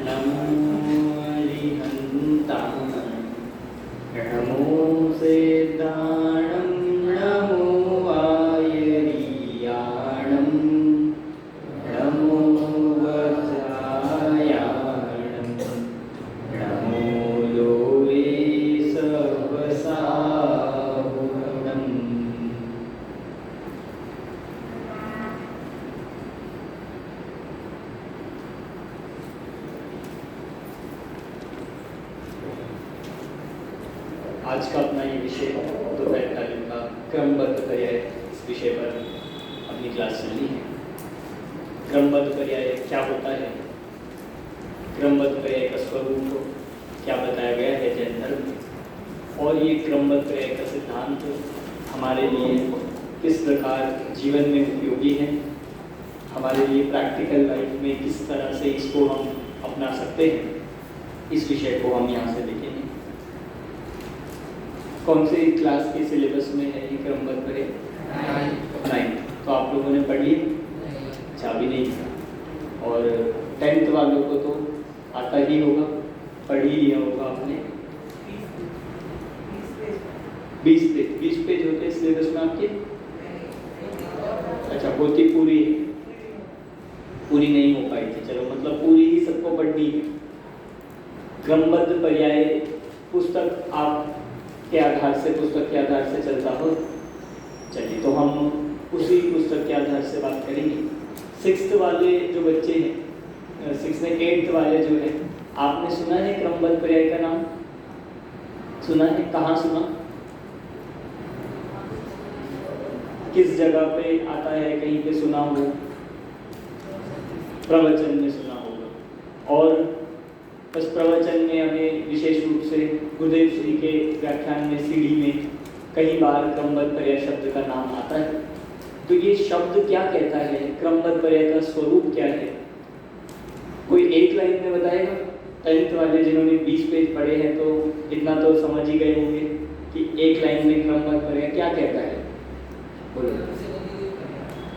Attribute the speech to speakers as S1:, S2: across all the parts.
S1: नमो अरिहन्तां नमो सिद्धाणं नमो आयर्याणं नमो वज्रायाणं नमो लोहे सर्वसाहुणम्। आज का अपना ये विषय दोपहर कालीन का क्रमबद्ध पर्याय, इस विषय पर अपनी क्लास चलनी है। क्रमबद्ध पर्याय क्या होता है, क्रमबद्ध पर्याय का स्वरूप क्या बताया गया है जैन धर्म में, और ये क्रमबद्ध पर्याय का सिद्धांत हमारे लिए किस प्रकार जीवन में उपयोगी है, हमारे लिए प्रैक्टिकल लाइफ में किस तरह से इसको हम अपना सकते हैं, इस विषय को हम यहाँ से देखेंगे। कौन से क्लास के सिलेबस में है ये क्रमबद्ध पर्याय? 9। तो आप लोगों ने पढ़ लिया? अच्छा, अभी नहीं था। और 10th वालों को तो आता ही होगा, पढ़ ही लिया होगा आपने। 20 पेज होते हैं सिलेबस में आपके? अच्छा, होती पूरी नहीं हो पाई थी, चलो मतलब पूरी ही सबको पढ़नी है। क्रमबद्ध पर्याय पुस्तक आप के आधार से, पुस्तक के आधार से चलता हो। चलिए, तो हम उसी पुस्तक के आधार से बात करेंगे। 6th वाले जो बच्चे हैं, 6th में 8th वाले जो हैं, आपने सुना है क्रमबद्ध पर्याय का नाम? सुना है? कहाँ सुना? किस जगह पे आता है? कहीं पे सुना हो? प्रवचन में सुना होगा। और बस प्रवचन में हमें विशेष रूप से गुरुदेव श्री के व्याख्यान में सीढ़ी में कई बार क्रमबद्ध पर्याय शब्द का नाम आता है। तो ये शब्द क्या कहता है, क्रमबद्ध पर्याय का स्वरूप क्या है, कोई एक लाइन में बताएगा? 10th वाले जिन्होंने 20 पेज पढ़े हैं तो इतना तो समझ ही गए होंगे कि एक लाइन में क्रमबद्ध पर्याय क्या कहता है। बोलो।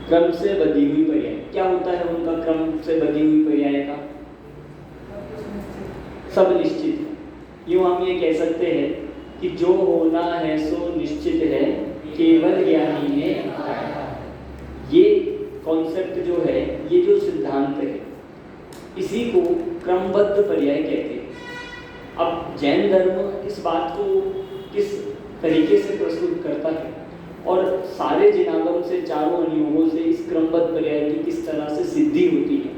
S1: क्रम से बधी हुई पर्याय क्या होता है उनका? क्रम से बधी हुई पर्याय का सब निश्चित है। यूँ हम ये कह सकते हैं कि जो होना है सो निश्चित है, केवल ज्ञानी ने पाया। ये कॉन्सेप्ट जो है, ये जो सिद्धांत है, इसी को क्रमबद्ध पर्याय कहते हैं। अब जैन धर्म इस बात को किस तरीके से प्रस्तुत करता है और सारे जिनागम से, चारों अनुयोगों से इस क्रमबद्ध पर्याय की किस तरह से सिद्धि होती है,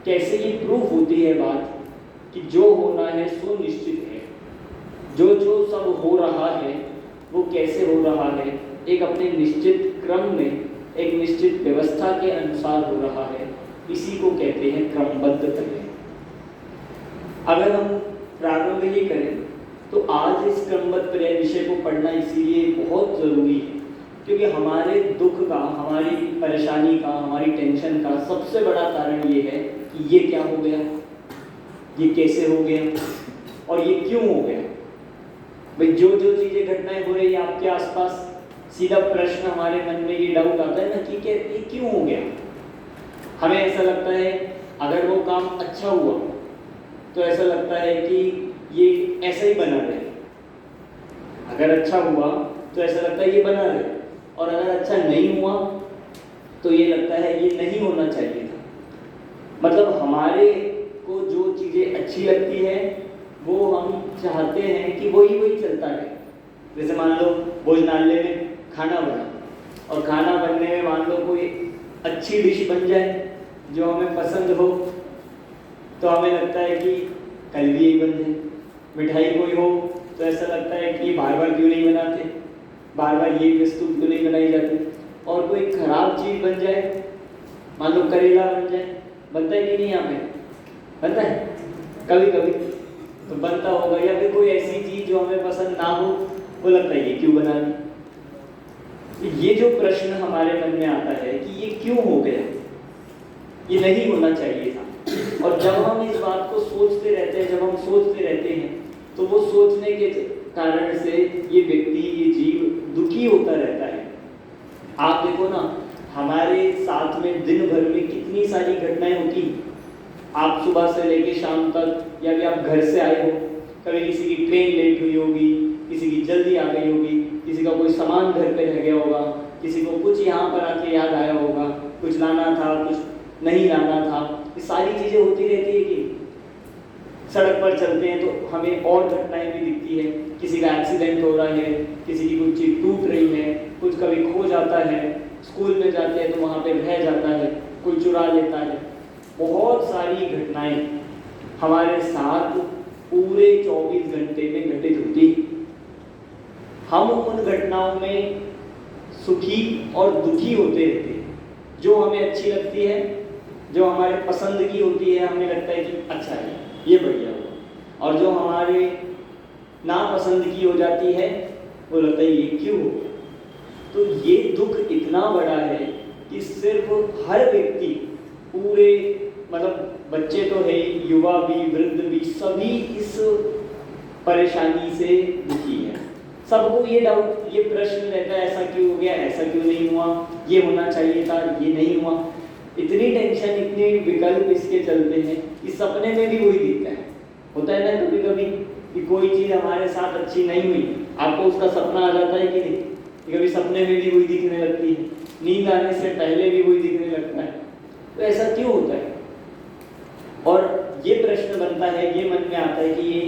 S1: कैसे ये प्रूफ होती है बात कि जो होना है सो निश्चित है, जो सब हो रहा है वो कैसे हो रहा है, एक अपने निश्चित क्रम में, एक निश्चित व्यवस्था के अनुसार हो रहा है, इसी को कहते हैं क्रमबद्ध पर्याय। अगर हम प्रारंभ ही करें तो आज इस क्रमबद्ध पर्याय विषय को पढ़ना इसीलिए बहुत जरूरी है क्योंकि हमारे दुख का, हमारी परेशानी का, हमारी टेंशन का सबसे बड़ा कारण ये है कि ये क्या हो गया, ये कैसे हो गया और ये क्यों हो गया। भाई जो चीजें, घटनाएं हो रही है आपके आसपास, सीधा प्रश्न हमारे मन में ये डाउट आता है ना कि ये क्यों हो गया। हमें ऐसा लगता है अगर वो काम अच्छा हुआ तो ऐसा लगता है कि ये ऐसा ही बना रहे, अगर अच्छा हुआ तो ऐसा लगता है ये बना रहे, और अगर अच्छा नहीं हुआ तो ये लगता है ये नहीं होना चाहिए था। मतलब हमारे को जो चीज़ें अच्छी लगती है वो हम चाहते हैं कि वही चलता रहे। जैसे मान लो भोजनालय में खाना बना और खाना बनने में मान लो कोई अच्छी डिश बन जाए जो हमें पसंद हो तो हमें लगता है कि कल भी यही बन जाए। मिठाई कोई हो तो ऐसा लगता है कि बार बार क्यों नहीं बनाते, बार बार ये वस्तु क्यों नहीं बनाई जाती। और कोई खराब चीज़ बन जाए, मान लो करेला बन जाए, बनता है कि नहीं यहाँ पे? बनता है कभी कभी तो बनता होगा। या फिर कोई ऐसी चीज़ जो हमें पसंद ना हो, वो लगता है ये क्यों बना दी। ये जो प्रश्न हमारे मन में आता है कि ये क्यों हो गया, ये नहीं होना चाहिए था। और जब हम इस बात को सोचते रहते हैं, जब हम सोचते रहते हैं तो वो सोचने के कारण से ये व्यक्ति, ये जीव दुखी होता रहता है। आप देखो ना, हमारे साथ में दिन भर में कितनी सारी घटनाएं होती, आप सुबह से लेके शाम तक या भी आप घर से आए हो, कभी किसी की ट्रेन लेट हुई होगी, किसी की जल्दी आ गई होगी, किसी का कोई सामान घर पे रह गया होगा, किसी को कुछ यहाँ पर आके याद आया होगा, कुछ लाना था, कुछ नहीं लाना था, ये सारी चीज़ें होती रहती है कि सड़क पर चलते हैं तो हमें और घटनाएं भी दिखती है, किसी का एक्सीडेंट हो रहा है, किसी की कुछ चीज़ टूट रही है, कुछ कभी खो जाता है, स्कूल में जाते हैं तो वहाँ पे रह जाता है, कोई चुरा लेता है। बहुत सारी घटनाएं हमारे साथ पूरे 24 घंटे में घटित होती। हम उन घटनाओं में सुखी और दुखी होते रहते हैं, जो हमें अच्छी लगती है, जो हमारे पसंद की होती है, हमें लगता है कि अच्छा है, ये बढ़िया हुआ, और जो हमारे नापसंद की हो जाती है वो लगता है ये क्यों हो। तो ये दुख इतना बड़ा है कि सिर्फ हर व्यक्ति, पूरे मतलब बच्चे तो है, युवा भी, वृद्ध भी, सभी इस परेशानी से दुखी है। सबको ये डाउट, ये प्रश्न रहता है, ऐसा क्यों हो गया, ऐसा क्यों नहीं हुआ, ये होना चाहिए था, ये नहीं हुआ। इतनी टेंशन, इतने विकल्प इसके चलते हैं कि सपने में भी वही दिखता है। होता है ना कभी कभी कि कोई चीज़ हमारे साथ अच्छी नहीं हुई, आपको उसका सपना आ जाता है कि नहीं, कभी सपने में भी वही दिखने लगती है, नींद आने से पहले भी वही दिखने लगता है। तो ऐसा क्यों होता है? और ये प्रश्न बनता है, ये मन में आता है कि ये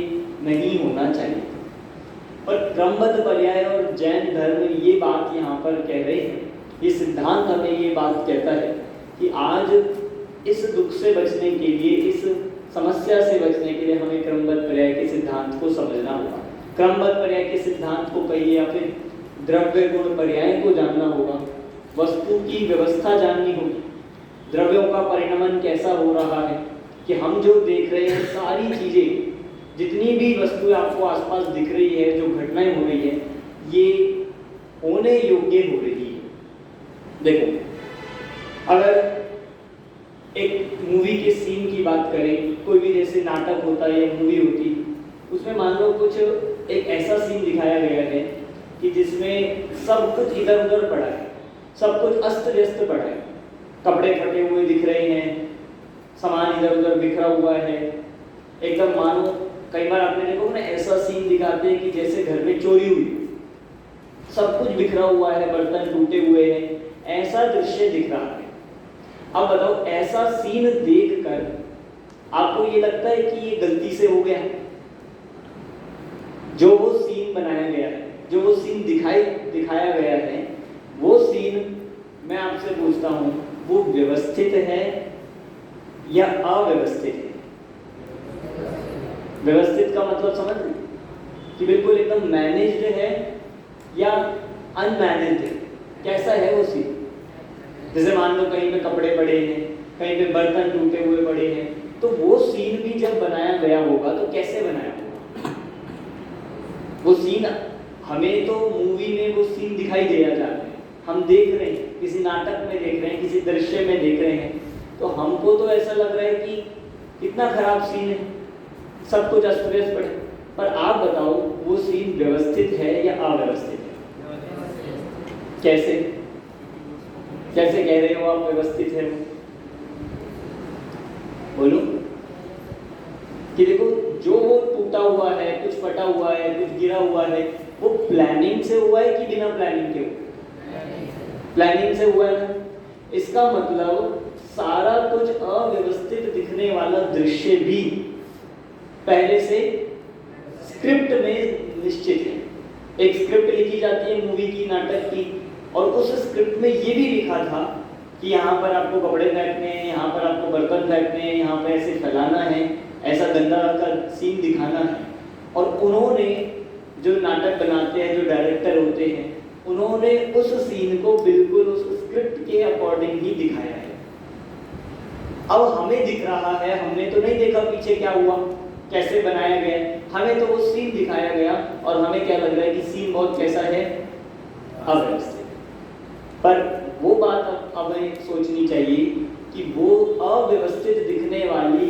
S1: नहीं होना चाहिए। पर क्रमबद्ध पर्याय और जैन धर्म ये बात यहाँ पर कह रहे हैं, ये सिद्धांत हमें ये बात कहता है कि आज इस दुख से बचने के लिए, इस समस्या से बचने के लिए हमें क्रमबद्ध पर्याय के सिद्धांत को समझना होगा। क्रमबद्ध पर्याय के सिद्धांत को कहिए या फिर द्रव्य गुण पर्याय को जानना होगा, वस्तु की व्यवस्था जाननी होगी, द्रव्यों का परिणमन कैसा हो रहा है, कि हम जो देख रहे हैं सारी चीजें, जितनी भी वस्तुएं आपको आसपास दिख रही है, जो घटनाएं हो रही है, ये होने योग्य हो रही है। देखो, अगर एक मूवी के सीन की बात करें, कोई भी जैसे नाटक होता है या मूवी होती, उसमें मान लो कुछ एक ऐसा सीन दिखाया गया है कि जिसमें सब कुछ इधर उधर पड़ा है, सब कुछ अस्त व्यस्त पड़ा है, कपड़े फटे हुए दिख रहे हैं, सामान इधर उधर बिखरा हुआ है, एकदम मानो, कई बार आपने देखो ना ऐसा सीन दिखाते हैं कि जैसे घर में चोरी हुई, सब कुछ बिखरा हुआ है, बर्तन टूटे हुए हैं, ऐसा दृश्य दिख रहा है। अब बताओ, ऐसा सीन देखकर आपको ये लगता है कि ये गलती से हो गया? जो वो सीन बनाया गया है, जो वो सीन दिखाया गया है, वो सीन मैं आपसे पूछता हूं, वो व्यवस्थित है या अव्यवस्थित है? व्यवस्थित का मतलब समझ रहे कि बिल्कुल एकदम मैनेज्ड है या अनमैनेज्ड है? कैसा है वो सीन? जैसे मान लो कहीं पे कपड़े पड़े हैं, कहीं पे बर्तन टूटे हुए पड़े हैं, तो वो सीन भी जब बनाया गया होगा तो कैसे बनाया होगा? वो सीन, हमें तो मूवी में वो सीन दिखाई दिया जा रहा है, हम देख रहे हैं, किसी नाटक में देख रहे हैं, किसी दृश्य में देख रहे हैं, तो हमको तो ऐसा लग रहा है कि कितना खराब सीन है, सब कुछ अस्त व्यस्त पड़े। पर आप बताओ, वो सीन व्यवस्थित है या अव्यवस्थित है? कैसे कैसे कह रहे हो आप व्यवस्थित है? बोलो कि देखो, जो वो टूटा हुआ है, कुछ फटा हुआ है, कुछ गिरा हुआ है, वो प्लानिंग से हुआ है कि बिना प्लानिंग के? प्लानिंग से हुआ है ना। इसका मतलब सारा कुछ अव्यवस्थित दिखने वाला दृश्य भी पहले से स्क्रिप्ट में निश्चित है। एक स्क्रिप्ट लिखी जाती है मूवी की, नाटक की, और उस स्क्रिप्ट में ये भी लिखा था कि यहाँ पर आपको कपड़े फेंकने हैं, यहाँ पर आपको बर्तन फेंकने हैं, यहाँ पर ऐसे फैलाना है, ऐसा गंदा का सीन दिखाना है। और उन्होंने, जो नाटक बनाते हैं, जो डायरेक्टर होते हैं, उन्होंने उस सीन को बिल्कुल उस स्क्रिप्ट के अकॉर्डिंग ही दिखाया है। अब हमें दिख रहा है, हमने तो नहीं देखा पीछे क्या हुआ, कैसे बनाया गया, हमें तो वो सीन दिखाया गया और हमें क्या लग रहा है कि सीन बहुत कैसा है, अव्यवस्थित। पर वो बात अब हमें सोचनी चाहिए कि वो अव्यवस्थित दिखने वाली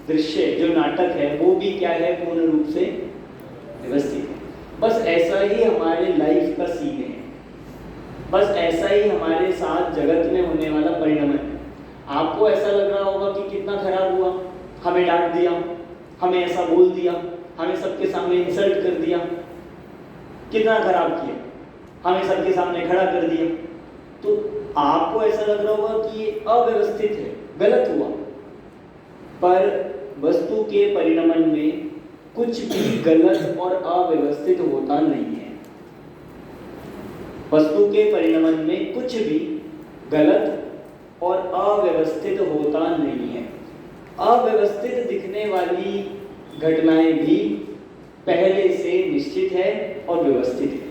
S1: दृश्य जो नाटक है, वो भी क्या है, पूर्ण रूप से व्यवस्थित है। बस ऐसा ही हमारे लाइफ का सीन है, बस ऐसा ही हमारे साथ जगत में होने वाला परिणमन है। आपको ऐसा लग रहा होगा कि कितना खराब हुआ, हमें डांट दिया, हमें ऐसा बोल दिया, हमें सबके सामने इंसल्ट कर दिया, कितना खराब किया, हमें सबके सामने खड़ा कर दिया, तो आपको ऐसा लग रहा होगा कि ये अव्यवस्थित है, गलत हुआ। पर वस्तु के परिणमन में कुछ भी गलत और अव्यवस्थित होता नहीं है। वस्तु के परिणमन में कुछ भी गलत और अव्यवस्थित होता नहीं है। अव्यवस्थित दिखने वाली घटनाएं भी पहले से निश्चित है और व्यवस्थित है।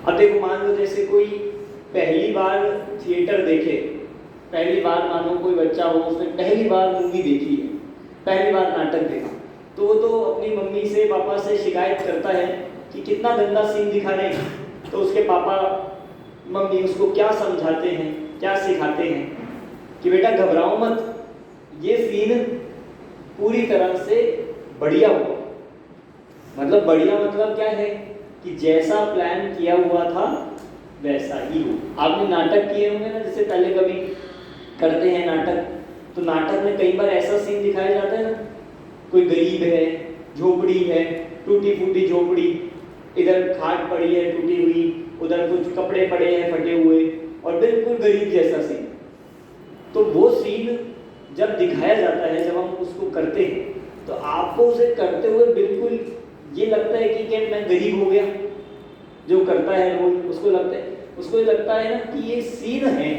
S1: अब देखो, मान लो जैसे कोई पहली बार थिएटर देखे, पहली बार मानो कोई बच्चा हो, उसने पहली बार मूवी देखी है, पहली बार नाटक देखा, तो वो तो अपनी मम्मी से पापा से शिकायत करता है कि कितना गंदा सीन दिखा रहे हैं। तो उसके पापा मम्मी उसको क्या समझाते हैं, क्या सिखाते हैं कि बेटा घबराओ मत, ये सीन पूरी तरह से बढ़िया हुआ। मतलब बढ़िया मतलब क्या है कि जैसा प्लान किया हुआ था वैसा ही हो। आपने नाटक किए होंगे ना, जैसे पहले कभी करते हैं नाटक, तो नाटक में कई बार ऐसा सीन दिखाया जाता है ना, कोई गरीब है, झोपड़ी है, टूटी फूटी झोपड़ी, इधर खाट पड़ी है टूटी हुई, उधर कुछ कपड़े पड़े हैं फटे हुए, और बिल्कुल गरीब जैसा सीन। तो वो सीन जब दिखाया जाता है, जब हम उसको करते हैं, तो आपको उसे करते हुए बिल्कुल ये लगता है कि क्या मैं गरीब हो गया। जो करता है रोल, उसको लगता है ना कि ये सीन है,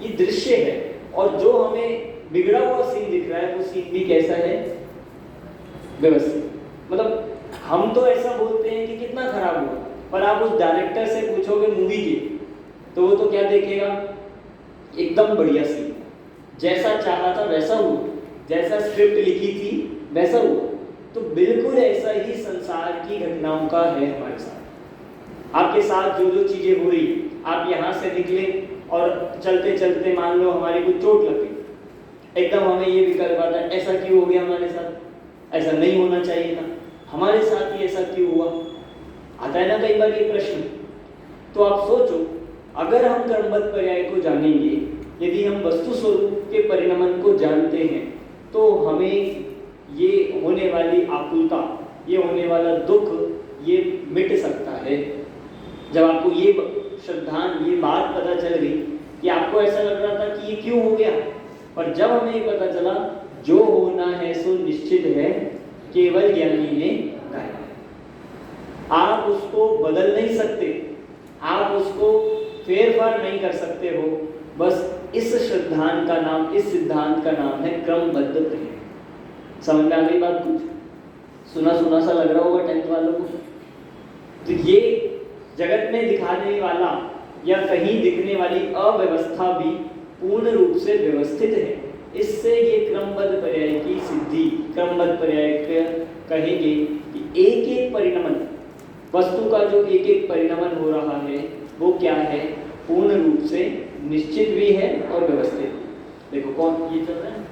S1: ये दृश्य है, और जो हमें बिगड़ा हुआ सीन दिख रहा है वो सीन भी कैसा है, व्यवस्थित। मतलब हम तो ऐसा बोलते हैं कि कितना खराब हुआ, पर आप उस डायरेक्टर से पूछोगे मूवी के, तो वो तो क्या देखेगा, एकदम बढ़िया सीन, जैसा चाहा था वैसा हुआ, जैसा स्क्रिप्ट लिखी थी वैसा हुआ। तो बिल्कुल ऐसा ही संसार की घटनाओं का है हमारे साथ। आपके साथ जो जो चीजें हो रही, आप यहाँ से निकले और चलते चलते मान लो हमारी कोई चोट लग गई, एकदम हमें ये विकल्प आता है, ऐसा क्यों हो गया हमारे साथ, ऐसा नहीं होना चाहिए था, हमारे साथ ही ऐसा क्यों हुआ, आता है ना कई बार ये प्रश्न। तो आप सोचो, अगर हम क्रमबद्ध पर्याय को जानेंगे, यदि हम वस्तु स्वरूप के परिणमन को जानते हैं, तो हमें ये होने वाली आकुलता, ये होने वाला दुख, ये मिट सकता है। जब आपको ये श्रद्धांत, ये बात पता चल गई कि आपको ऐसा लग रहा था कि ये क्यों हो गया, पर जब हमें ये पता चला जो होना है सो निश्चित है, केवल ज्ञानी ने गाया। आप उसको बदल नहीं सकते, आप उसको फेरफार नहीं कर सकते हो। बस इस श्रद्धांत का नाम, इस सिद्धांत का नाम है क्रमबद्ध पर्याय। समझ में आ गई बात? कुछ सुना सुना सा लग रहा होगा 10th वालों को। तो ये जगत में दिखाने वाला या कहीं दिखने वाली अव्यवस्था भी पूर्ण रूप से व्यवस्थित है। इससे ये क्रमबद्ध पर्याय की सिद्धि, क्रमबद्ध पर्याय कहेंगे कि एक एक परिणमन, वस्तु का जो एक एक परिणमन हो रहा है वो क्या है, पूर्ण रूप से निश्चित भी है और व्यवस्थित। देखो कौन ये चल रहा है,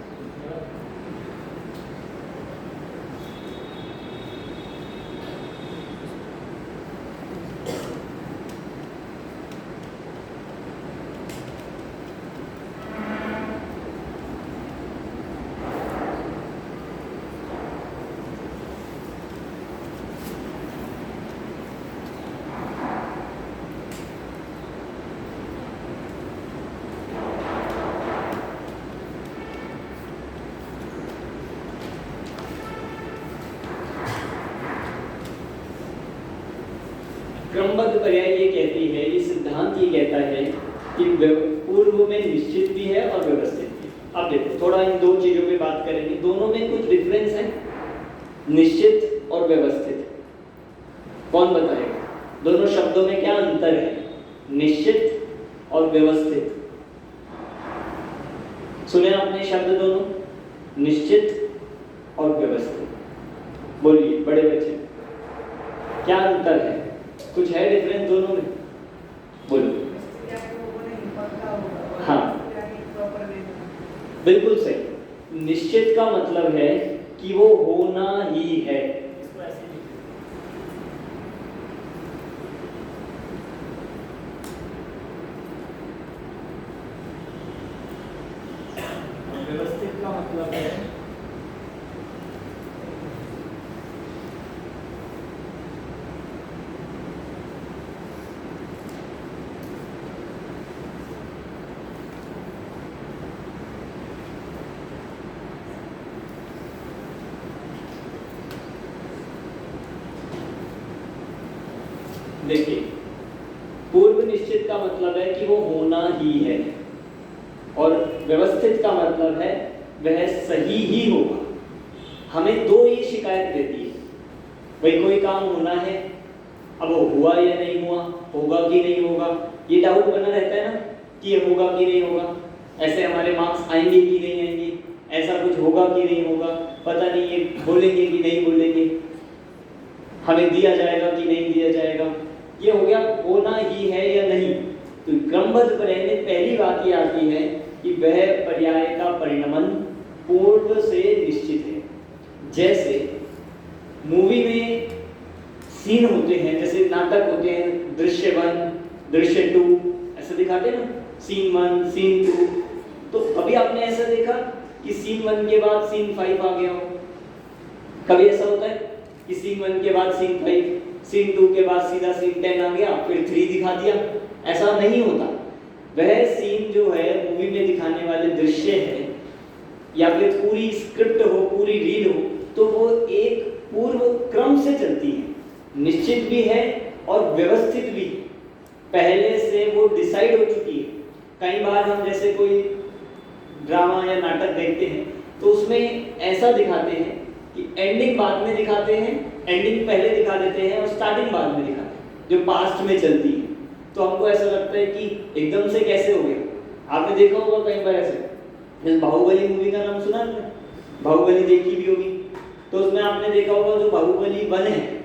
S1: क्रमबद्ध पर्याय ये कहती है, ये सिद्धांत ये कहता है कि पूर्व में निश्चित भी है और व्यवस्थित भी। अब देखो थोड़ा इन दो चीजों पे बात करेंगे, दोनों में कुछ डिफरेंस है, निश्चित और व्यवस्थित। कौन बताएगा दोनों शब्दों में क्या अंतर है, निश्चित और व्यवस्थित? सुने आपने शब्द दोनों, निश्चित और व्यवस्थित। बोलिए बड़े बच्चे, क्या अंतर है, कुछ है डिफरेंस दोनों में? बोलो। हाँ बिल्कुल सही। निश्चित का मतलब है कि वो होना ही है। व्यवस्थित का मतलब है देखिए, पूर्व निश्चित का मतलब है कि वो होना ही है, और व्यवस्थित का मतलब है वह सही ही होगा। हमें दो ही शिकायत रहती है, भाई कोई काम होना है, अब वो हुआ या नहीं हुआ, होगा कि नहीं होगा, ये डाउट बना रहता है ना कि ये होगा कि नहीं होगा, ऐसे हमारे मार्क्स आएंगे कि नहीं आएंगे, ऐसा कुछ होगा कि नहीं होगा, पता नहीं ये बोलेंगे कि नहीं बोलेंगे, हमें दिया जाएगा कि नहीं दिया जाएगा, ये हो गया होना ही है या नहीं। तो क्रमबद्ध पर्याय में पहली बात ये आती है कि वह पर्याय का परिणमन पूर्व से निश्चित है। जैसे मूवी में सीन होते हैं, जैसे नाटक होते हैं, दृश्य 1 दृश्य 2 ऐसे दिखाते हैं ना, सीन 1 सीन 2, तो कभी आपने ऐसा देखा कि सीन 1 के बाद सीन 5 आ गया हो? कभी ऐसा होता है कि सीन 1 के बाद सीन 5, सीन 2 के बाद सीधा सीन 10 आ गया, फिर 3 दिखा दिया? ऐसा नहीं होता। वह सीन जो है मूवी में दिखाने वाले दृश्य है, या फिर पूरी स्क्रिप्ट हो, पूरी रीड हो, तो वो एक पूर्व क्रम से चलती है, निश्चित भी है और व्यवस्थित भी, पहले से वो डिसाइड हो चुकी है। कई बार हम जैसे कोई ड्रामा या नाटक देखते हैं तो उसमें ऐसा दिखाते हैं कि एंडिंग बाद में दिखाते हैं, एंडिंग पहले दिखा देते हैं और स्टार्टिंग बाद में दिखाते हैं, जो पास्ट में चलती है। तो हमको ऐसा लगता है कि एकदम से कैसे हो गया। आपने देखा होगा कई बार ऐसे, जैसे बाहुबली मूवी का नाम सुना आपने, बाहुबली देखी भी होगी, तो उसमें आपने देखा होगा जो बाहुबली 1 है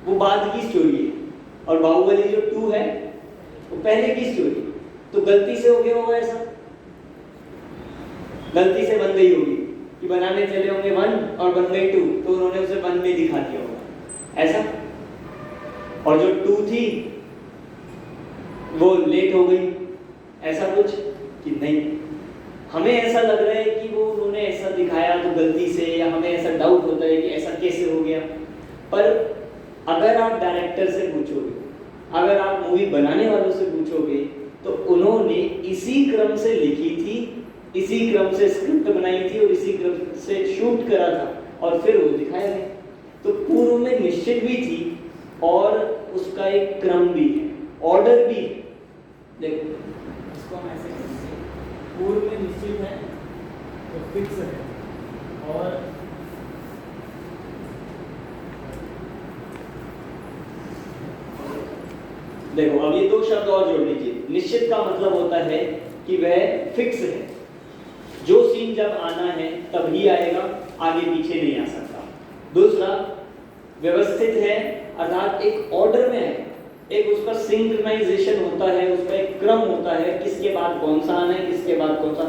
S1: वो बाद की स्टोरी है, और बाहुबली जो 2 है वो पहले की स्टोरी। तो गलती से हो गया होगा ऐसा, गलती से बन गई होगी कि बनाने चले होंगे 1 और बन गई 2, तो उन्होंने उसे 1 में दिखा दिया होगा ऐसा, और जो 2 थी वो लेट हो गई, ऐसा कुछ कि नहीं। हमें ऐसा लग रहा है कि वो उन्होंने ऐसा दिखाया तो गलती से, या हमें ऐसा डाउट होता है कि ऐसा कैसे हो गया। पर अगर आप डायरेक्टर से पूछोगे, अगर आप मूवी बनाने वालों से पूछोगे, तो उन्होंने इसी क्रम से लिखी थी, इसी क्रम से स्क्रिप्ट बनाई थी और इसी क्रम से शूट करा था, और फिर वो दिखाया गया। तो पूर्व में निश्चित भी थी और उसका एक क्रम भी है, ऑर्डर भी है। देखो इसको हम ऐसे कहेंगे, पूर्व में निश्चित है तो फिक्स है, और देखो अब ये दो शब्द और जोड़ लीजिए। निश्चित का मतलब होता है कि वह फिक्स है, जो सीन जब आना है तभी आएगा, आगे पीछे नहीं आ सकता। दूसरा व्यवस्थित है, अर्थात एक ऑर्डर में है, एक उस पर सिंक्रोनाइजेशन होता है, उसका एक क्रम होता है, किसके बाद कौन सा आना है, किसके बाद कौन सा।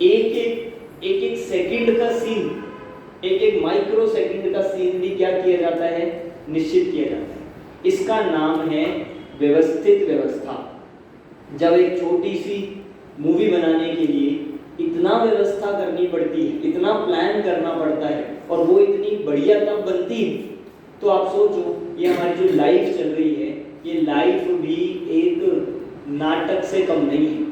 S1: एक सेकंड का सीन, एक माइक्रो सेकंड का सीन भी क्या किया जाता है, निश्चित किया जाता है। इसका नाम है व्यवस्थित व्यवस्था। जब एक छोटी सी मूवी बनाने के लिए इतना व्यवस्था करनी पड़ती है, इतना प्लान करना पड़ता है, और वो इतनी बढ़िया तब बनती है, तो आप सोचो ये हमारी जो लाइफ चल रही है, ये लाइफ भी एक नाटक से कम नहीं है।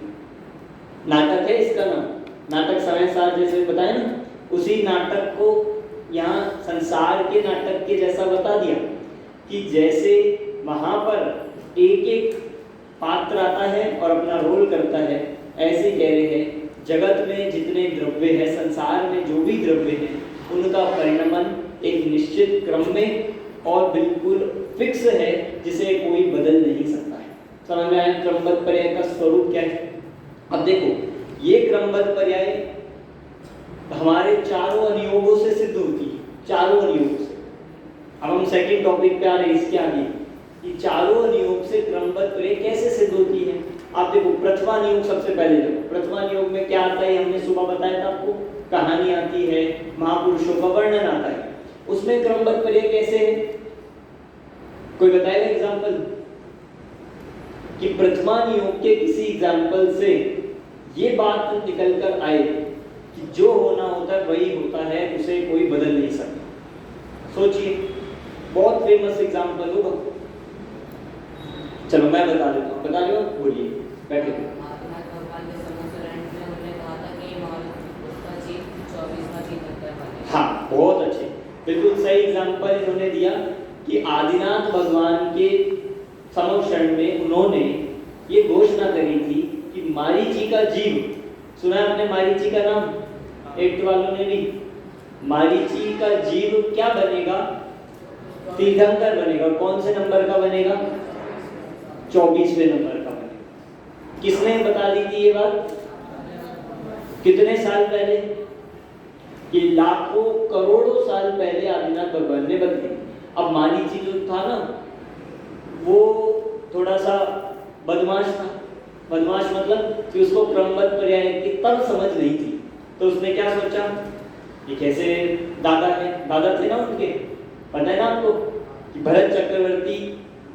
S1: नाटक है इसका नाम, नाटक समय सार जैसे बताया ना, उसी नाटक को यहाँ संसार के नाटक के जैसा बता दिया कि जैसे वहाँ पर एक एक पात्र आता है और अपना रोल करता है, ऐसे कह रहे हैं जगत में जितने द्रव्य है, संसार में जो भी द्रव्य है, उनका परिणमन एक निश्चित क्रम में और बिल्कुल फिक्स है, जिसे कोई बदल नहीं सकता है। समझ में आया क्रमबद्ध पर्याय का स्वरूप क्या है? अब देखो ये क्रमबद्ध पर्याय हमारे चारों अनियोगों से सिद्ध होती है, चारों अनियोगों से। अब हम सेकंड टॉपिक पे आ रहे हैं, इसके आगे कि चारों अनियोग से क्रमबद्ध पर्याय कैसे सिद्ध होती है। आप देखो प्रथमा नियोग सबसे पहले देखो, प्रथमा नियोग में क्या आता है, हमने सुबह बताया था आपको, कहानी आती है, महापुरुषों का वर्णन आता है, उसमें क्रमबद्ध पर्याय कैसे है, कोई बताएगा एग्जाम्पल कि प्रथमा नियोग के किसी एग्जाम्पल से ये बात निकल कर आए कि जो होना होता है वही होता है, उसे कोई बदल नहीं सकता। सोचिए, बहुत फेमस एग्जाम्पल होगा, चलो मैं बता देता हूँ, बता रहे हो, बोलिए, बैठे। हाँ बहुत अच्छे, बिल्कुल सही एग्जाम्पल इन्होंने दिया कि आदिनाथ भगवान के समोक्षण में उन्होंने ये घोषणा करी थी कि मारीची का जीव, सुना है आपने मारीची का नाम? 8th वालों ने भी। मारीची का जीव क्या बनेगा? तीर्थंकर बनेगा। कौन से नंबर का बनेगा? 24वें नंबर का बनेगा। किसने बता दी थी ये बात? कितने साल पहले? कि लाखों करोड़ों साल पहले आदिनाथ भगवान ने बताई। अब मारीची जो था ना, वो थोड़ा सा बदमाश था। बदमाश मतलब कि उसको क्रमबद्ध पर्याय की तब समझ नहीं थी, तो उसने क्या सोचा, ये कैसे दादा है, दादा थे ना उनके, पता है ना आपको कि भरत चक्रवर्ती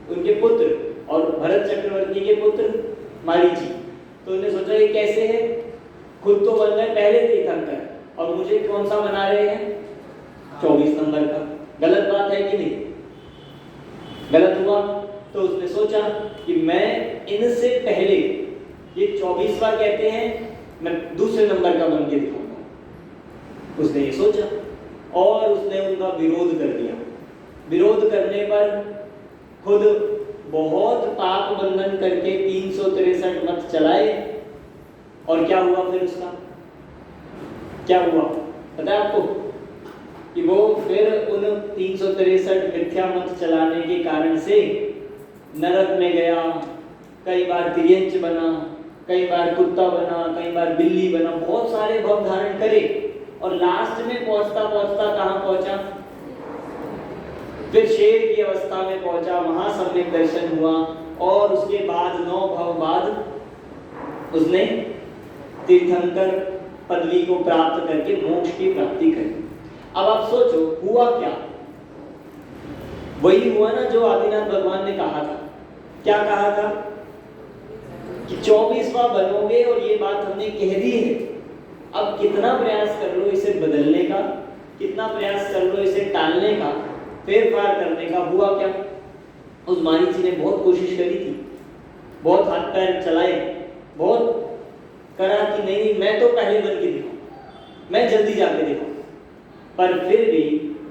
S1: उनके पुत्र और भरत चक्रवर्ती के पुत्र मारीची। तो उन्होंने सोचा ये कैसे है, खुद तो बन रहे पहले तीर्थंकर और मुझे कौन सा बना रहे हैं? 24 नंबर का। गलत बात है कि नहीं? गलत हुआ। तो उसने सोचा कि मैं इनसे पहले, ये 24वां कहते हैं, मैं दूसरे नंबर का बन के दिखाऊंगा। उसने ये सोचा और उसने उनका विरोध कर दिया। विरोध करने पर खुद बहुत पाप बंधन करके 363 मत चलाए। और क्या हुआ फिर उसका? क्या हुआ पता है आपको? कि वो फिर उन 363 मिथ्या मत चलाने के कारण से नरक में गया, कई बार तिर्यंच बना, कई बार कुत्ता बना, कई बार बिल्ली बना, बहुत सारे भव धारण करे और लास्ट में पहुंचता पहुंचता कहां पहुंचा? फिर शेर की अवस्था में पहुंचा, वहां सम्यक दर्शन हुआ और उसके बाद 9 भव बाद उसने तीर्थंकर पदवी को प्राप्त करके मोक्ष की प्राप्ति करी। अब आप सोचो हुआ क्या? वही हुआ ना जो आदिनाथ भगवान ने कहा था। क्या कहा था? कि 24वां बनोगे और ये बात हमने कह दी है। अब कितना प्रयास कर लो इसे बदलने का, कितना प्रयास कर लो इसे टालने का, फेरफार करने का, हुआ क्या? उस मारीची ने बहुत कोशिश करी थी, बहुत हाथ पैर चलाए, बहुत करा कि नहीं मैं तो पहले बन के दिखाऊं, मैं जल्दी जाके दिखाऊं। पर फिर भी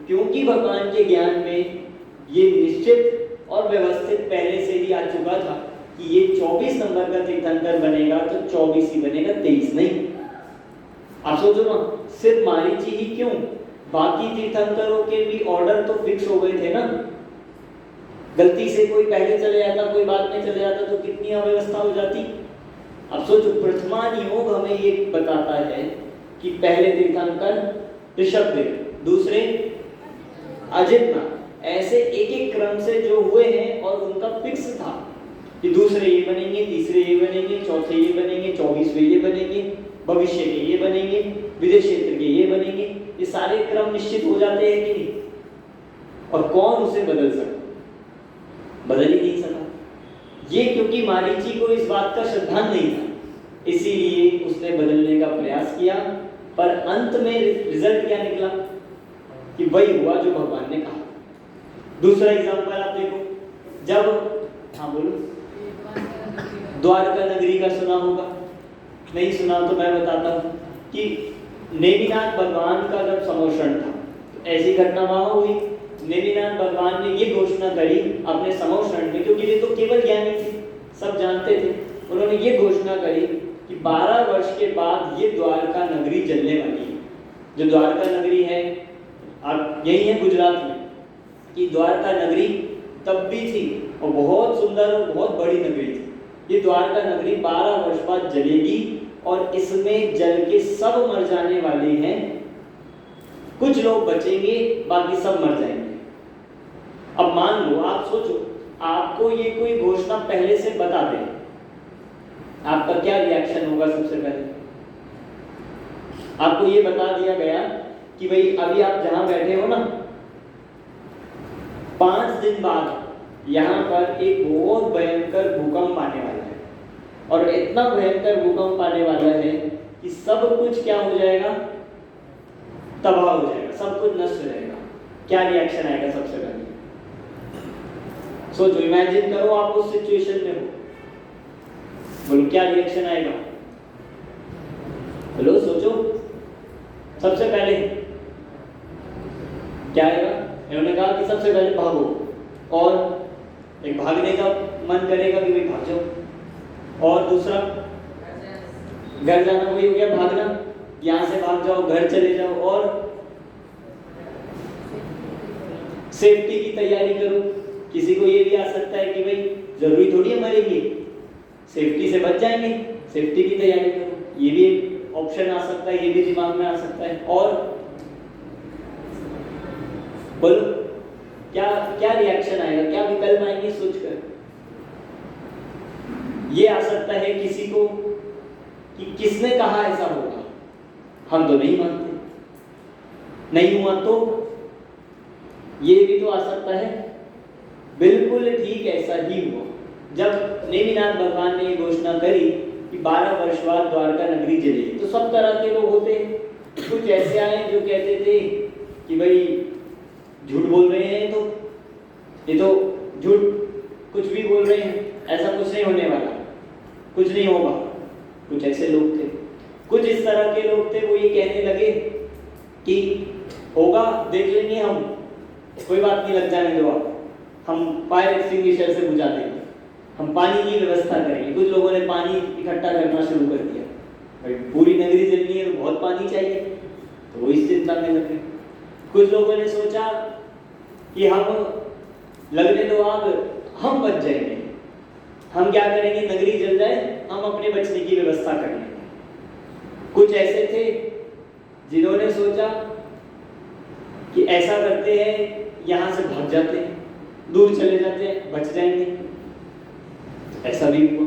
S1: क्योंकि भगवान के ज्ञान में ये निश्चित और व्यवस्थित पहले से ही आ चुका था कि ये 24 नंबर का तीर्थंकर बनेगा तो 24 ही बनेगा, 23 नहीं। आप सोचो ना, सिर्फ मारीची ही क्यों, बाकी तीर्थंकरों के भी ऑर्डर तो फिक्स हो गए थे ना। गलती से कोई पहले चले जाता, कोई बाद में चले जाता तो कितनी अव्यवस्था हो जाती। अब सोचो, प्रथमान योग हमें ये बताता है कि पहले तीर्थंकर ऋषभदेव, दूसरे अजितनाथ, ऐसे एक एक क्रम से जो हुए हैं और उनका फिक्स था कि दूसरे ये बनेंगे, तीसरे ये बनेंगे, चौथे ये बनेंगे, 24वें ये बनेंगे, भविष्य के ये बनेंगे, विदेश क्षेत्र के ये बनेंगे। ये सारे क्रम निश्चित हो जाते हैं कि नहीं? और कौन उसे बदल सकता? बदल ही नहीं सका। ये क्योंकि मारीची को इस बात का श्रद्धांजलि नहीं था, इसीलिए उसने बदलने का प्रयास किया। पर अंत में रिजल्ट क्या निकला? कि वही हुआ जो भगवान ने कहा। दूसरा एग्जांपल आप देखो, जब, हाँ बोलो, द्वारका नगरी का सुना होगा, नहीं सुना तो मैं बताता हूँ कि नेमिनाथ भगवान का जब समोषण था, ऐसी घटना वहां हुई। नेमिनाथ भगवान ने ये घोषणा करी अपने समोषण में, क्योंकि वे तो केवल ज्ञानी थे, सब जानते थे। उन्होंने ये घोषणा करी कि 12 वर्ष के बाद ये द्वारका नगरी जलने वाली है। जो द्वारका नगरी है, आप यही है गुजरात में, कि द्वारका नगरी तब भी थी और बहुत सुंदर और बहुत बड़ी नगरी थी। ये द्वारका नगरी 12 वर्ष बाद जलेगी और इसमें जल के सब मर जाने वाले हैं। कुछ लोग बचेंगे, बाकी सब मर जाएंगे। अब मान लो, आप सोचो, आपको ये कोई घोषणा पहले से बता दे, आपका क्या रिएक्शन होगा? सबसे पहले आपको ये बता दिया गया कि भाई अभी आप जहां बैठे हो ना, 5 दिन बाद यहां पर एक बहुत भयंकर भूकंप आने वाला है और इतना भयंकर भूकंप आने वाला है कि सब कुछ क्या हो जाएगा? तबाह हो जाएगा, सब कुछ नष्ट हो जाएगा। क्या रिएक्शन आएगा? सबसे पहले सोचो, इमेजिन करो आप उस सिचुएशन में हो, बोलो क्या रिएक्शन आएगा? बोलो, सोचो। सबसे पहले क्या आएगा? इन्होंने कहा कि सबसे पहले भागो, और एक भागने का मन करेगा कि भाई भाग जाओ। और दूसरा घर जाना, वही हो गया भागना, यहाँ से भाग जाओ, घर चले जाओ। और सेफ्टी की तैयारी करो। किसी को ये भी आ सकता है कि भाई जरूरी थोड़ी है मरेंगे, सेफ्टी से बच जाएंगे, सेफ्टी की तैयारी करो, ये भी एक ऑप्शन आ सकता है, ये भी दिमाग में आ सकता है। और बोलो क्या क्या रिएक्शन आएगा, क्या विकल्प आएंगे सोचकर। ये आ सकता है किसी को कि किसने कहा ऐसा होगा, हम तो नहीं मानते, नहीं हुआ तो। ये भी तो आ सकता है बिल्कुल ठीक ऐसा ही हुआ। जब नेमिनाथ भगवान ने ये घोषणा करी कि 12 वर्ष बाद द्वारका नगरी जलेगी, तो सब तरह के लोग होते हैं। कुछ ऐसे आए जो कहते थे कि भाई झूठ बोल रहे हैं, तो ये तो झूठ कुछ भी बोल रहे हैं, ऐसा कुछ नहीं होने वाला, कुछ नहीं होगा। कुछ ऐसे लोग थे। कुछ इस तरह के लोग थे, वो ये कहने लगे कि होगा, देख लेंगे हम, कोई बात नहीं, लग जाने दो आप, हम फायर एक्सटिंग्विशर से बुझा देंगे, हम पानी की व्यवस्था करेंगे। कुछ लोगों ने पानी इकट्ठा करना शुरू कर दिया, भाई पूरी नगरी जलनी है तो बहुत पानी चाहिए, तो वो इस चिंता में लगे। कुछ लोगों ने सोचा कि हम लगने दो आग, हम बच जाएंगे, हम क्या करेंगे, नगरी जल जाए, हम अपने बचने की व्यवस्था कर लेंगे। कुछ ऐसे थे जिन्होंने सोचा कि ऐसा करते हैं, यहां से भाग जाते हैं, दूर चले जाते हैं, बच जाएंगे, ऐसा भी हुआ।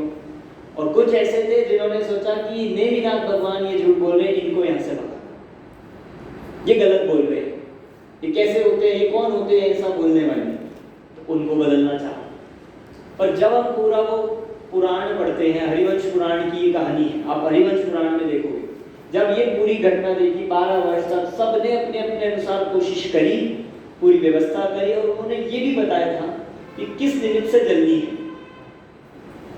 S1: और कुछ ऐसे थे जिन्होंने सोचा कि नेमिनाथ भगवान ये झूठ बोल रहे हैं, इनको यहां से भगाना, ये गलत बोल रहे हैं, ये कैसे होते हैं, ये कौन होते हैं ऐसा बोलने वाले, तो उनको बदलना चाहा। पर जब हम पूरा वो पुराण पढ़ते हैं, हरिवंश पुराण की ये कहानी है, आप हरिवंश पुराण में देखोगे, जब ये पूरी घटना देखी, 12 वर्ष तक सबने अपने अपने अनुसार कोशिश करी, पूरी व्यवस्था करी, और उन्होंने ये भी बताया था कि किस निमित्त से जलनी है।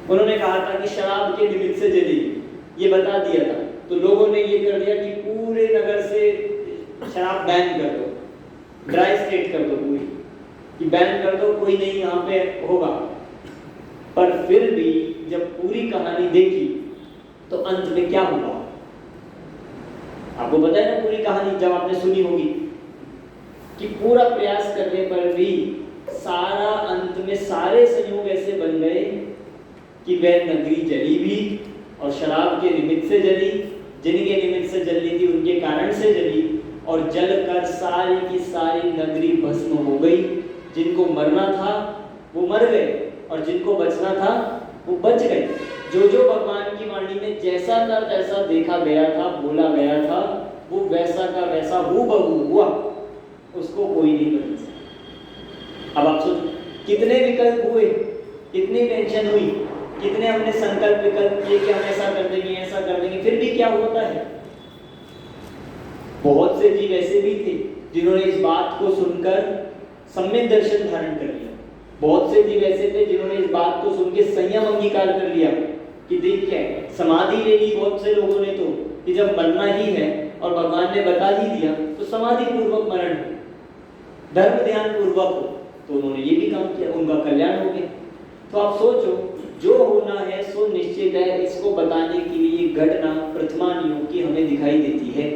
S1: उन्होंने कहा था कि शराब के निमित्त से जलेगी, ये बता दिया था। तो लोगों ने ये कर दिया कि पूरे नगर से शराब बैन कर दो, ड्राई स्टेट कर दो पूरी, कि बैन कर दो, कोई नहीं यहाँ पे होगा। पर फिर भी जब पूरी कहानी देखी तो अंत में क्या हुआ, आपको पता है ना पूरी कहानी, जब आपने सुनी होगी कि पूरा प्रयास करने पर भी सारा अंत में सारे संयोग ऐसे बन गए कि वह नगरी जली भी, और शराब के निमित्त से जली, जिनके निमित्त से जली थी उनके कारण से जली, और जलकर सारी की सारी नगरी भस्म हो गई। जिनको मरना था वो मर गए, और जिनको बचना था वो बच गए। जो जो भगवान की वाणी में जैसा था तैसा देखा गया था, बोला गया था, वो वैसा का वैसा हूबहू हुआ, उसको कोई नहीं बदल सकता। अब आप सोचो कितने विकल्प हुए, कितनी टेंशन हुई, कितने हमने संकल्प विकल्प किए कि हम ऐसा कर देंगे, ऐसा कर देंगे, फिर भी क्या होता है। बहुत से जीव ऐसे भी थे जिन्होंने इस बात को सुनकर सम्यक दर्शन धारण कर लिया। बहुत से जीव ऐसे थे जिन्होंने इस बात को सुन के संयम अंगीकार कर लिया कि देख क्या है, समाधि ले ली बहुत से लोगों ने, तो कि जब मरना ही है और भगवान ने बता ही दिया तो समाधि पूर्वक मरण हो, धर्म ध्यान पूर्वक हो, तो उन्होंने ये भी काम किया, उनका कल्याण हो गया। तो आप सोचो, जो होना है सो निश्चित है, इसको बताने के लिए घटना प्रथमा नियोग की हमें दिखाई देती है।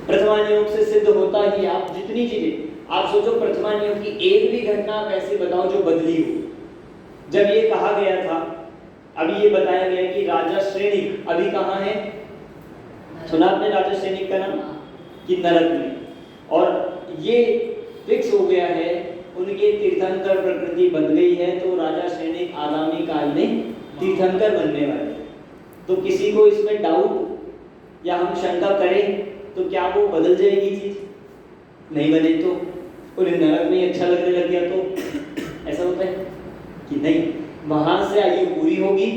S1: प्रथमा नियोग से सिद्ध होता ही, आप जितनी चीजें आप सोचो, प्रथमा नियोग की एक भी घटना आप ऐसी बताओ जो बदली हो। जब ये कहा गया था, अभी ये बताया गया कि राजा श्रेणिक अभी कहाँ है, सुना आपने राजा श्रेणिक का नाम, कि नरक में, और ये फिक्स हो गया है, उनके तीर्थंकर प्रकृति बन गई है, तो राजा श्रेणिक आगामी काल में तीर्थंकर बनने वाले। तो किसी को इसमें डाउट या हम शंका करें तो क्या वो बदल जाएगी चीज? नहीं बने तो उन्हें नरक में अच्छा लगने लग गया तो ऐसा होता है कि नहीं, वहां से आयु पूरी होगी,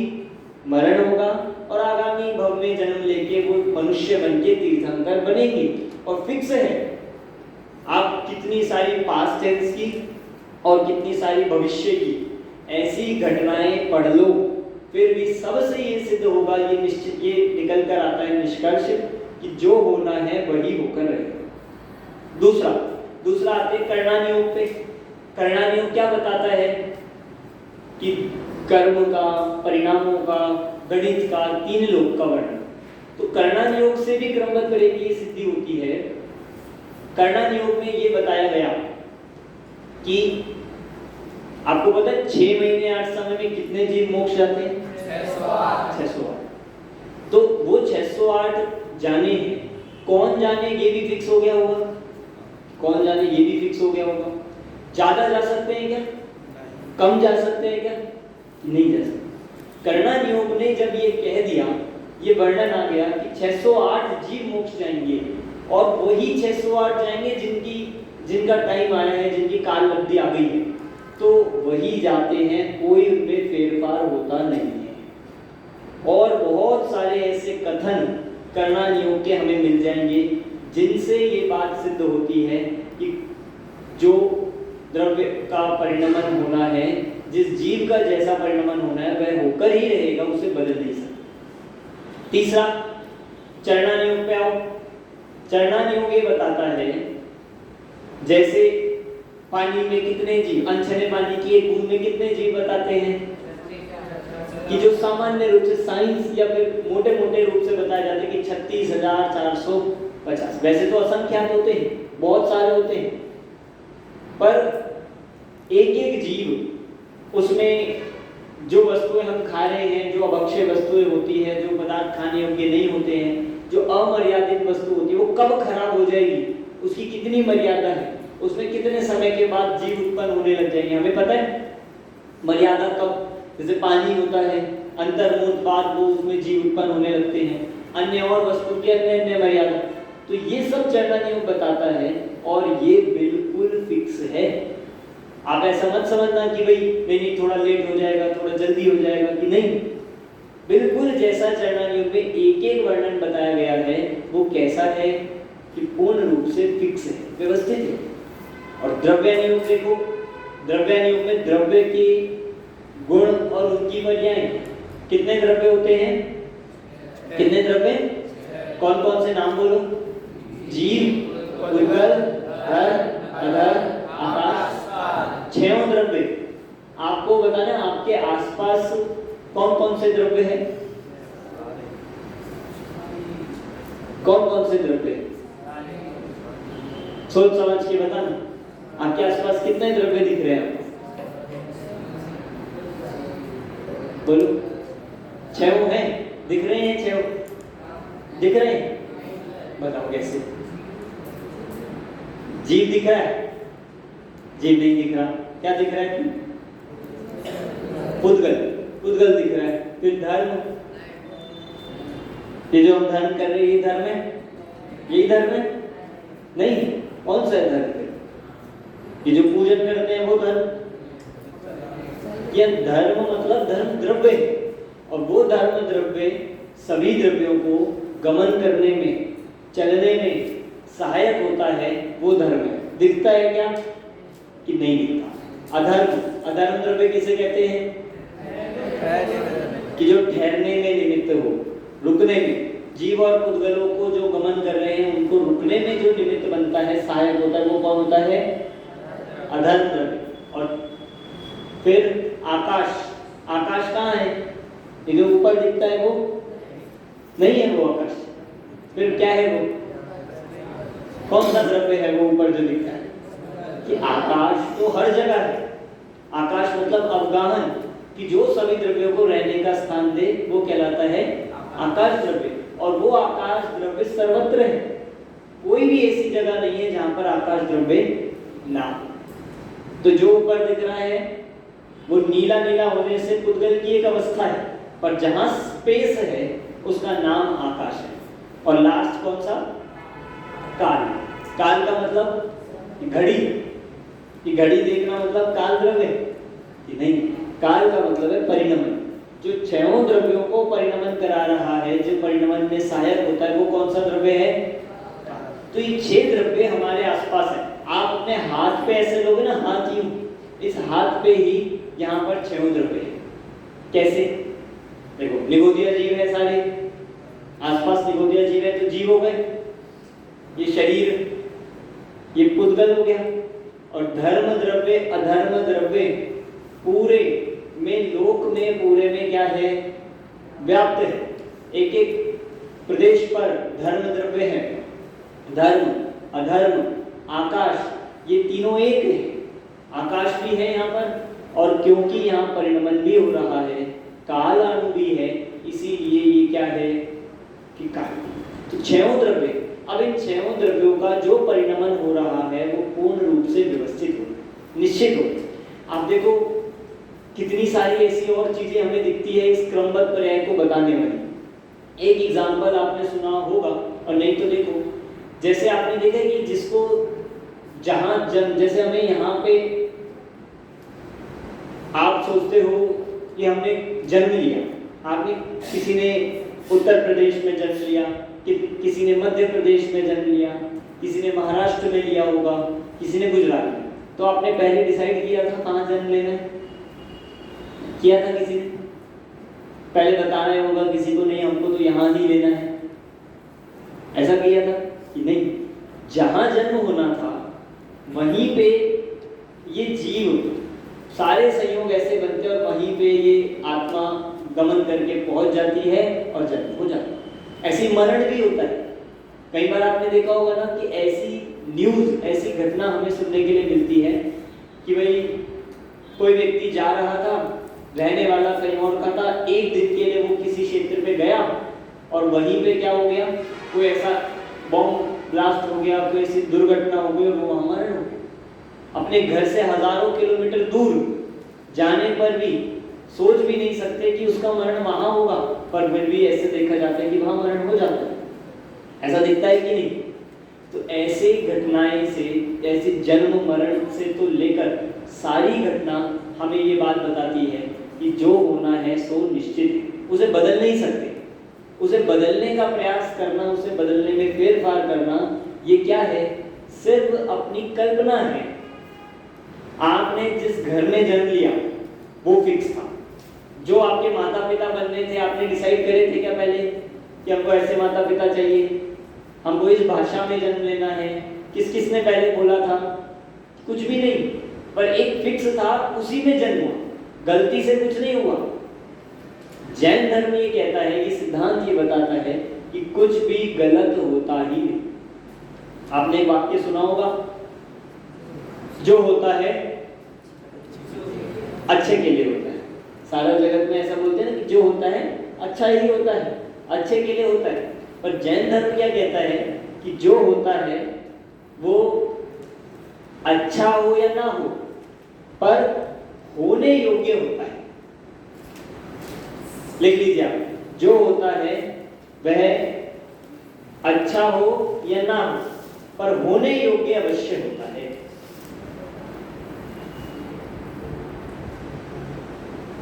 S1: मरण होगा, और आगामी भव में जन्म लेके वो मनुष्य बनके तीर्थंकर बनेंगे। और फिक्स है, आप कितनी सारी पास्ट टेंस की और कितनी सारी भविष्य की ऐसी घटनाएं पढ़ लो, फिर भी सबसे ये सिद्ध होगा, ये निश्चित, ये निकल कर आता है निष्कर्ष कि जो होना है वही होकर रहेगा। दूसरा आते कर्णानियोग पे। कर्णानियोग क्या बताता है कि कर्म का, परिणामों का, गणित का, 3 लोक का वर्णन। तो कर्णन योग से भी क्रमबद्ध तरह की सिद्धि होती है। कर्णन योग में ये बताया गया कि आपको पता है 6 महीने 8 समय में कितने जीव मोक्ष जाते हैं? 608। तो वो 608 जाने हैं, कौन जाने ये भी फिक्स हो गया होगा? कौन जाने ये भी फिक्स हो गया होगा? ज्यादा जा सकते हैं क्या? कम जा सकते हैं क्या? नहीं जा सकते। कर्णन योग ने जब ये कह दिया, ये वर्णन आ गया कि 608 जीव मोक्ष जाएंगे, और वही 608 जाएंगे जिनका टाइम आया है, जिनकी काल अवधि आ गई है, तो वही जाते हैं, कोई उनमें फेरफार होता नहीं है। और बहुत सारे ऐसे कथन कर्णन योग के हमें मिल जाएंगे जिनसे ये बात सिद्ध होती है कि जो द्रव्य का परिणमन होना है, जिस जीव का जैसा परिणमन होना है वह होकर ही रहेगा, उसे बदल नहीं सकता। तीसरा, चरणन योग पे आओ। चरणन योग ये बताता है जैसे पानी में कितने जीव, अनछने पानी की एक बूंद में कितने जीव बताते हैं कि जो सामान्य रूप से साइंस या फिर मोटे मोटे रूप से बताया जाता है कि 36,450। वैसे तो असंख्यात होते हैं, बहुत सारे होते हैं, पर एक एक जीव, उसमें जो वस्तुएं हम खा रहे हैं, जो अभक्ष्य वस्तुएं होती है, जो पदार्थ खाने योग्य नहीं होते हैं, जो अमर्यादित वस्तु होती है, वो कब खराब हो जाएगी, उसकी कितनी मर्यादा है, उसमें कितने समय के बाद जीव उत्पन्न होने लग जाएंगे, हमें पता है मर्यादा कब। जैसे पानी होता है, अंतर्मुख बाद वो उसमें जीव उत्पन्न होने लगते हैं, अन्य और वस्तु की अन्य अन्य मर्यादा। तो ये सब चरणन योग बताता है और ये बिल्कुल फिक्स है। आप ऐसा मत समझना कि भाई नहीं थोड़ा लेट हो जाएगा, थोड़ा जल्दी हो जाएगा, कि नहीं, बिल्कुल जैसा चरणन योग में एक एक वर्णन बताया गया है वो कैसा है कि पूर्ण रूप से फिक्स है, व्यवस्थित है। और द्रव्यान योग देखो, द्रव्यान योग में द्रव्य के गुण और उनकी मर्यादाएं, कितने द्रव्य होते हैं? कितने द्रव्य? कौन कौन से नाम बोलो? जीव, उद्गल, हर, अधर, आकाश, 6 द्रव्य। आपको बताना आपके आसपास कौन कौन से द्रव्य हैं? कौन कौन से द्रव्य? सोच समझ के बताना, आपके आसपास कितने द्रव्य दिख रहे हैं आपको? बोलो। 6 हैं, दिख रहे हैं? 6 दिख रहे हैं? बताओ कैसे? जीव दिख रहा है? जीव नहीं दिख रहा, क्या दिख रहा है? उद्गल, उद्गल दिख रहा है। फिर धर्म, ये जो हम धर्म कर रहे हैं ये धर्म है? यही धर्म है? नहीं, कौन सा धर्म है? ये जो पूजन करते हैं वो धर्म? यह धर्म मतलब धर्म द्रव्य है, और वो धर्म द्रव्य सभी द्रव्यों को गमन करने में, चलने में सहायक होता है, वो धर्म है। दिखता है क्या कि नहीं दिखता? अधर्म, अधर्म द्रव्य किसे कहते हैं? कि जो ठहरने में निमित्त हो, रुकने में, जीव और उद्गलों को जो गमन कर रहे हैं उनको रुकने में जो निमित्त बनता है, सहायक होता है, वो कौन होता है? अधर्म द्रव्य। और फिर आकाश, आकाश कहाँ है? ये जो ऊपर दिखता है वो नहीं है वो आकाश। फिर क्या है वो? कौन सा द्रव्य है वो ऊपर जो दिखता है? कि आकाश तो हर जगह है। आकाश मतलब अवगाहन, कि जो सभी द्रव्यों को रहने का स्थान दे वो कहलाता है आकाश द्रव्य। और वो आकाश द्रव्य सर्वत्र है, कोई भी ऐसी जगह नहीं है जहां पर आकाश द्रव्य ना हो। तो जो ऊपर दिख रहा है वो नीला नीला होने से पुद्गल की एक अवस्था है, पर जहां स्पेस है उसका नाम आकाश है। और लास्ट कौन सा? काल। काल का मतलब घड़ी, कि घड़ी देखना मतलब काल द्रव्य कि नहीं? काल का मतलब है परिणमन, जो 6 द्रव्यों को परिणमन करा रहा है, जो परिणमन में सहायक होता है, वो कौन सा द्रव्य है? तो ये 6 द्रव्य हमारे आसपास है। आप अपने हाथ पे ऐसे लोगे ना, हाथ यूं, इस हाथ पे ही यहाँ पर 6 द्रव्य है। कैसे? देखो, निगोदिया जीव है सारे, आसपास निगोदिया जीव है, तो जीव हो गए, ये शरीर, ये पुद्गल हो गया, और धर्म द्रव्य अधर्म द्रव्य पूरे में में पूरे में क्या है, व्याप्त है। एक एक प्रदेश पर धर्म द्रव्य है, धर्म अधर्म आकाश, ये तीनों एक है। आकाश भी है यहाँ पर, और क्योंकि यहाँ परिणमन भी हो रहा है, कालानु भी है, इसीलिए ये क्या है कि काल। तो छहों द्रव्य, अब इन छहों द्रव्यों का जो परिणमन हो रहा है वो पूर्ण रूप से व्यवस्थित हो, निश्चित हो। आप देखो कितनी सारी ऐसी और चीजें हमें दिखती है इस क्रमबद्ध पर्याय को बताने वाली। एक एग्जाम्पल आपने सुना होगा, और नहीं तो देखो, जैसे आपने देखा कि जिसको जहां जैसे हमें यहाँ पे आप सोचते हो कि हमने जन्म लिया, आपने किसी ने उत्तर प्रदेश में जन्म लिया, किसी ने मध्य प्रदेश में जन्म लिया, किसी ने महाराष्ट्र में लिया होगा, किसी ने गुजरात में। तो आपने पहले डिसाइड किया था कहाँ जन्म लेना है, किया था किसी ने? पहले बता रहे होगा किसी को, नहीं हमको तो यहाँ ही लेना है, ऐसा किया था कि नहीं? जहाँ जन्म होना था वहीं पे ये जीव सारे संयोग ऐसे बनते हैं और वहीं पे ये आत्मा गमन करके पहुंच जाती है और जन्म हो जाता है। ऐसी मरण भी होता है। कई बार आपने देखा होगा ना कि ऐसी न्यूज़, ऐसी घटना हमें सुनने के लिए मिलती है कि भाई कोई व्यक्ति जा रहा था, रहने वाला कहीं और का था, एक दिन के लिए वो किसी क्षेत्र पे गया और वहीं पे क्या हो गया, कोई ऐसा बॉम्ब ब्लास्ट हो गया, कोई ऐसी दुर्घटना हो गई और वो वहाँ मरण हो गया। अपने घर से हजारों किलोमीटर दूर जाने पर भी सोच भी नहीं सकते कि उसका मरण वहां होगा, पर फिर भी ऐसे देखा जाता है कि वहां मरण हो जाता है। ऐसा दिखता है कि नहीं? तो ऐसे घटनाएं से, ऐसे जन्म मरण से तो लेकर सारी घटना हमें ये बात बताती है कि जो होना है सो निश्चित, उसे बदल नहीं सकते। उसे बदलने का प्रयास करना, उसे बदलने में फेरफार करना, ये क्या है? सिर्फ अपनी कल्पना है। आपने जिस घर में जन्म लिया वो फिक्स था। जो आपके माता पिता बनने थे, आपने डिसाइड करे थे क्या पहले कि हमको ऐसे माता पिता चाहिए, हमको इस भाषा में जन्म लेना है? किसने पहले बोला था? कुछ भी नहीं, पर एक फिक्स था, उसी में जन्म हुआ, गलती से कुछ नहीं हुआ। जैन धर्म ये कहता है, ये सिद्धांत ये बताता है कि कुछ भी गलत होता ही नहीं। आपने एक वाक्य सुना होगा, जो होता है अच्छे के लिए होता है। सारा जगत में ऐसा बोलते हैं ना कि जो होता है अच्छा ही होता है, अच्छे के लिए होता है। पर जैन धर्म क्या कहता है कि जो होता है वो अच्छा हो या ना हो, पर होने योग्य होता है। लिख लीजिए आप, जो होता है वह अच्छा हो या ना हो, पर होने योग्य अवश्य होता है।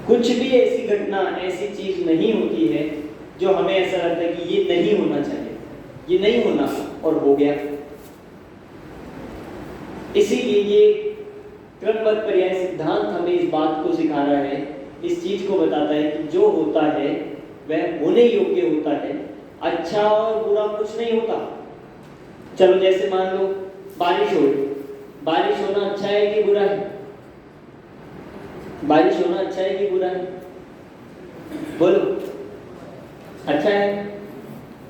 S1: कुछ भी ऐसी घटना, ऐसी चीज नहीं होती है जो हमें ऐसा लगता है कि ये नहीं होना चाहिए, ये नहीं होना, और हो गया। इसीलिए ये क्रमबद्ध पर्याय सिद्धांत हमें इस बात को सिखा रहा है, इस चीज को बताता है कि जो होता है वह होने योग्य होता है, अच्छा और बुरा कुछ नहीं होता। चलो जैसे मान लो बारिश हो रही, बारिश होना अच्छा है कि बुरा है? बारिश होना अच्छा है कि बुरा है? बोलो। अच्छा है,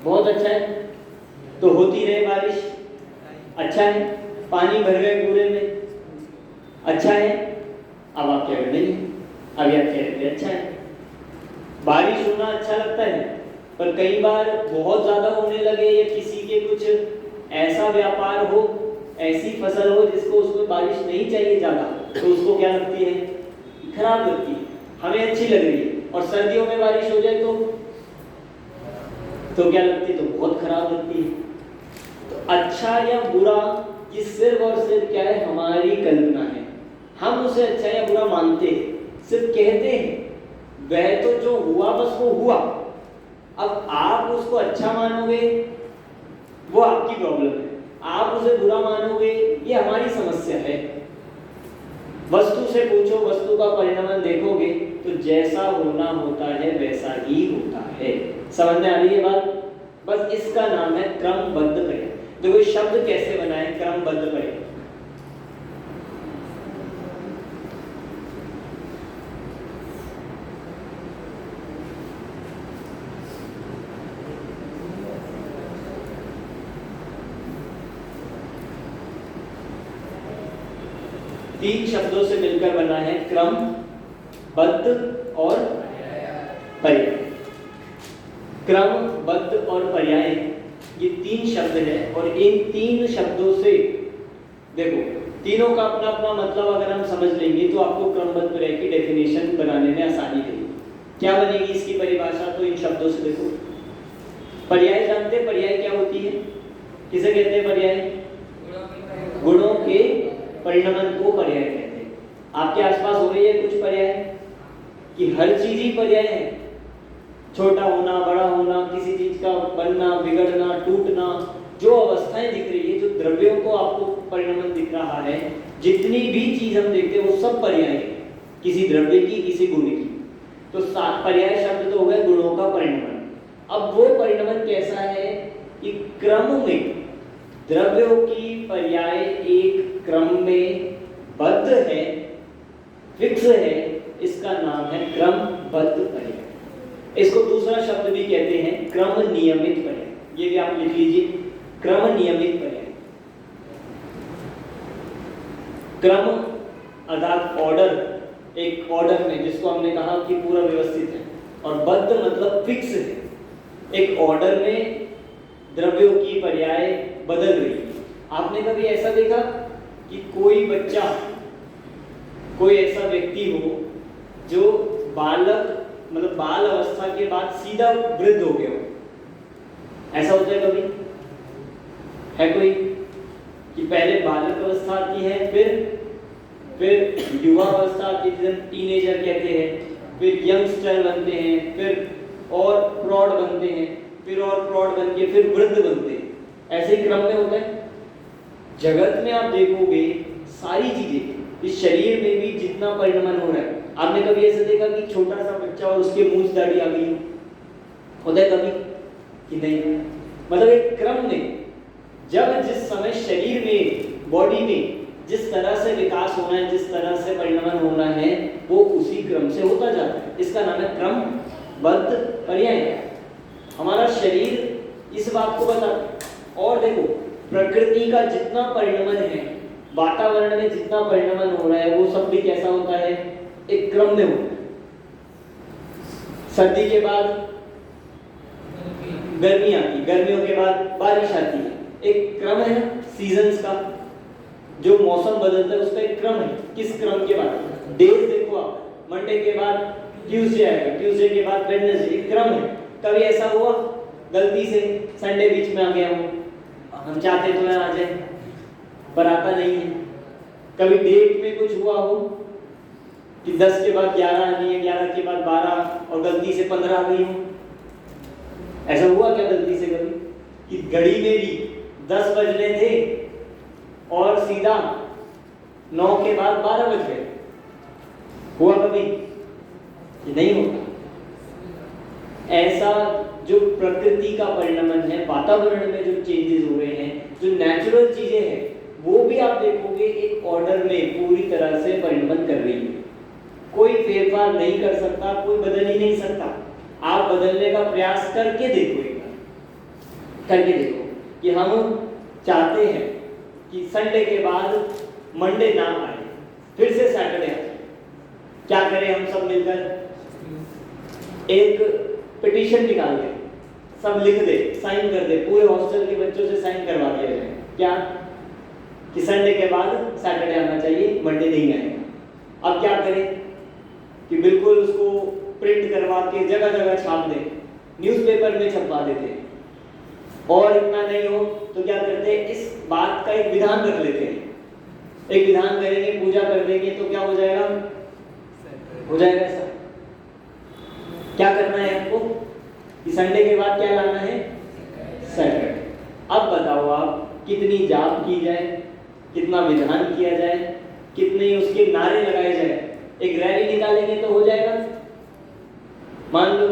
S1: बहुत अच्छा है। तो होती रहे बारिश, अच्छा है। पानी भर गए पूरे में, अच्छा है। अब आप कह रहे नहीं, अभी आप कह रहे अच्छा है। बारिश होना अच्छा लगता है, पर कई बार बहुत ज्यादा होने लगे या किसी के कुछ ऐसा व्यापार हो, ऐसी फसल हो जिसको उसमें बारिश नहीं चाहिए ज्यादा, तो उसको क्या लगती है? खराब लगती है। हमें अच्छी लग रही है, और सर्दियों में बारिश हो जाए तो क्या लगती है? तो बहुत खराब लगती है। तो अच्छा या बुरा ये सिर्फ और सिर्फ क्या है? हमारी कल्पना है। हम उसे अच्छा या बुरा मानते हैं, सिर्फ कहते हैं। वह तो जो हुआ बस वो हुआ। अब आप उसको अच्छा मानोगे वो आपकी प्रॉब्लम है, आप उसे बुरा मानोगे ये हमारी समस्या है। वस्तु से पूछो, वस्तु का परिणाम देखोगे तो जैसा होना होता है वैसा ही होता है। समझ में आ रही है बात? बस इसका नाम है क्रमबद्ध पर्याय। देखो शब्द कैसे बना है क्रमबद्ध पर्याय। तीन शब्दों से मिलकर बना है क्रम, बद्ध और पर्याय। क्रम, बद्ध और पर्याय ये तीन शब्द है और इन तीन शब्दों से देखो तीनों का अपना अपना मतलब अगर हम समझ लेंगे तो आपको क्रमबद्ध पर्याय की डेफिनेशन बनाने में आसानी रहेगी। क्या बनेगी इसकी परिभाषा? तो इन शब्दों से देखो, पर्याय जानते हैं पर्याय क्या होती है? किसे कहते हैं पर्याय? गुणों के परिणमन को पर्याय कहते हैं। आपके आसपास हो रही है कुछ पर्याय कि हर चीज ही पर्याय है, छोटा होना, बड़ा होना, किसी चीज का बनना, बिगड़ना, टूटना, जो अवस्थाएं दिख रही है, जो द्रव्यों को आपको परिणमन दिख रहा है, जितनी भी चीज हम देखते हैं वो सब पर्याय है, किसी द्रव्य की, किसी गुण की। तो सात पर्याय शब्द तो हो गए गुणों का परिणमन। अब वो परिणमन कैसा है कि क्रम में द्रव्यों की पर्याय एक क्रम में बद्ध है, फिक्स है, इसका नाम है क्रमबद्ध पर्याय। इसको दूसरा शब्द भी कहते हैं क्रम नियमित पर्याय, ये भी आप लिख लीजिए, क्रम नियमित पर्याय। क्रम अर्थात ऑर्डर, एक ऑर्डर में जिसको हमने कहा कि पूरा व्यवस्थित है, और बद्ध मतलब फिक्स है, एक ऑर्डर में द्रव्यों की पर्याय बदल रही है। आपने कभी ऐसा देखा कि कोई बच्चा, कोई ऐसा व्यक्ति हो जो बालक मतलब बाल अवस्था के बाद सीधा वृद्ध हो गया हो? ऐसा होता है कभी? है कोई कि पहले बालक अवस्था आती है, फिर युवा अवस्था आती है जिसे टीनेजर कहते हैं, फिर यंगस्टर बनते हैं, फिर और प्रौढ़ बनते हैं, फिर और प्रौढ़ बन के फिर वृद्ध बनते हैं। ऐसे ही क्रम में होता है। जगत में आप देखोगे सारी चीजें, इस शरीर में भी जितना परिणमन हो रहा है, आपने कभी ऐसा देखा कि छोटा सा बच्चा और उसके मूंछ दाढ़ी आ गई? होता है कभी कि नहीं? मतलब एक क्रम में जब जिस समय शरीर में, बॉडी में जिस तरह से विकास होना है, जिस तरह से परिणमन होना है, वो उसी क्रम से होता जाता है। इसका नाम है क्रमबद्ध पर्याय। हमारा शरीर इस बात को बताता है। और देखो प्रकृति का जितना परिणमन है, वातावरण में जितना परिणमन हो रहा है, वो सब भी कैसा होता है? एक क्रम में होता है। सर्दी के बाद गर्मी आती, गर्मियों के बाद बारिश आती है, एक क्रम है ना सीजन्स का। जो मौसम बदलता है उसका एक क्रम है। किस क्रम के बाद? डेज देखो आप, मंडे के बाद ट्यूसडे आएगा, ट्यूसडे के बाद वेडनेसडे, एक क्रम है। कभी ऐसा हुआ गलती से संडे बीच में आ गया हो? हम चाहते तो आ जाए पर आता नहीं है। कभी डेट में कुछ हुआ हो कि 10 के बाद 11 आनी है, 11 के बाद 12 और गलती से 15 आ गई हो? ऐसा हुआ क्या गलती से कभी कि घड़ी में भी 10 बजने थे और सीधा 9 के बाद 12 बज गए? हुआ कभी? ये नहीं होता। ऐसा जो प्रकृति का परिणमन है, वातावरण में जो चेंजेस हो रहे हैं, जो नेचुरल चीजें हैं, वो भी आप देखोगे एक ऑर्डर में पूरी तरह से परिणमन कर रही है। कोई फेरफार नहीं कर सकता, कोई बदल ही नहीं सकता। आप बदलने का प्रयास करके देखो, एक बार करके देखो कि हम चाहते हैं कि संडे के बाद मंडे ना आए, फिर से सैटरडे आए। क्या करें हम सब मिलकर? एक पिटीशन निकाल दे, सब लिख दे, साइन कर दे, पूरे हॉस्टल के बच्चों से साइन करवा दिया जाए। क्या कि संडे के बाद सैटरडे आना चाहिए, मंडे नहीं आएगा। अब क्या करें कि बिल्कुल उसको प्रिंट करवा के जगह जगह छाप दें, न्यूज़पेपर में छपवा देते हैं। और इतना नहीं हो तो क्या करते हैं, इस बात का एक विधान रख लेते हैं। एक विधान करेंगे, पूजा कर देंगे तो क्या हो जाएगा? हो जाएगा ऐसा। क्या करना है आपको कि संडे के बाद क्या लाना है? सैटरडे। अब बताओ आप कितनी जाप की जाए, कितना विधान किया जाए, कितने उसके नारे लगाए जाए, एक रैली निकालेंगे तो हो जाएगा? मान लो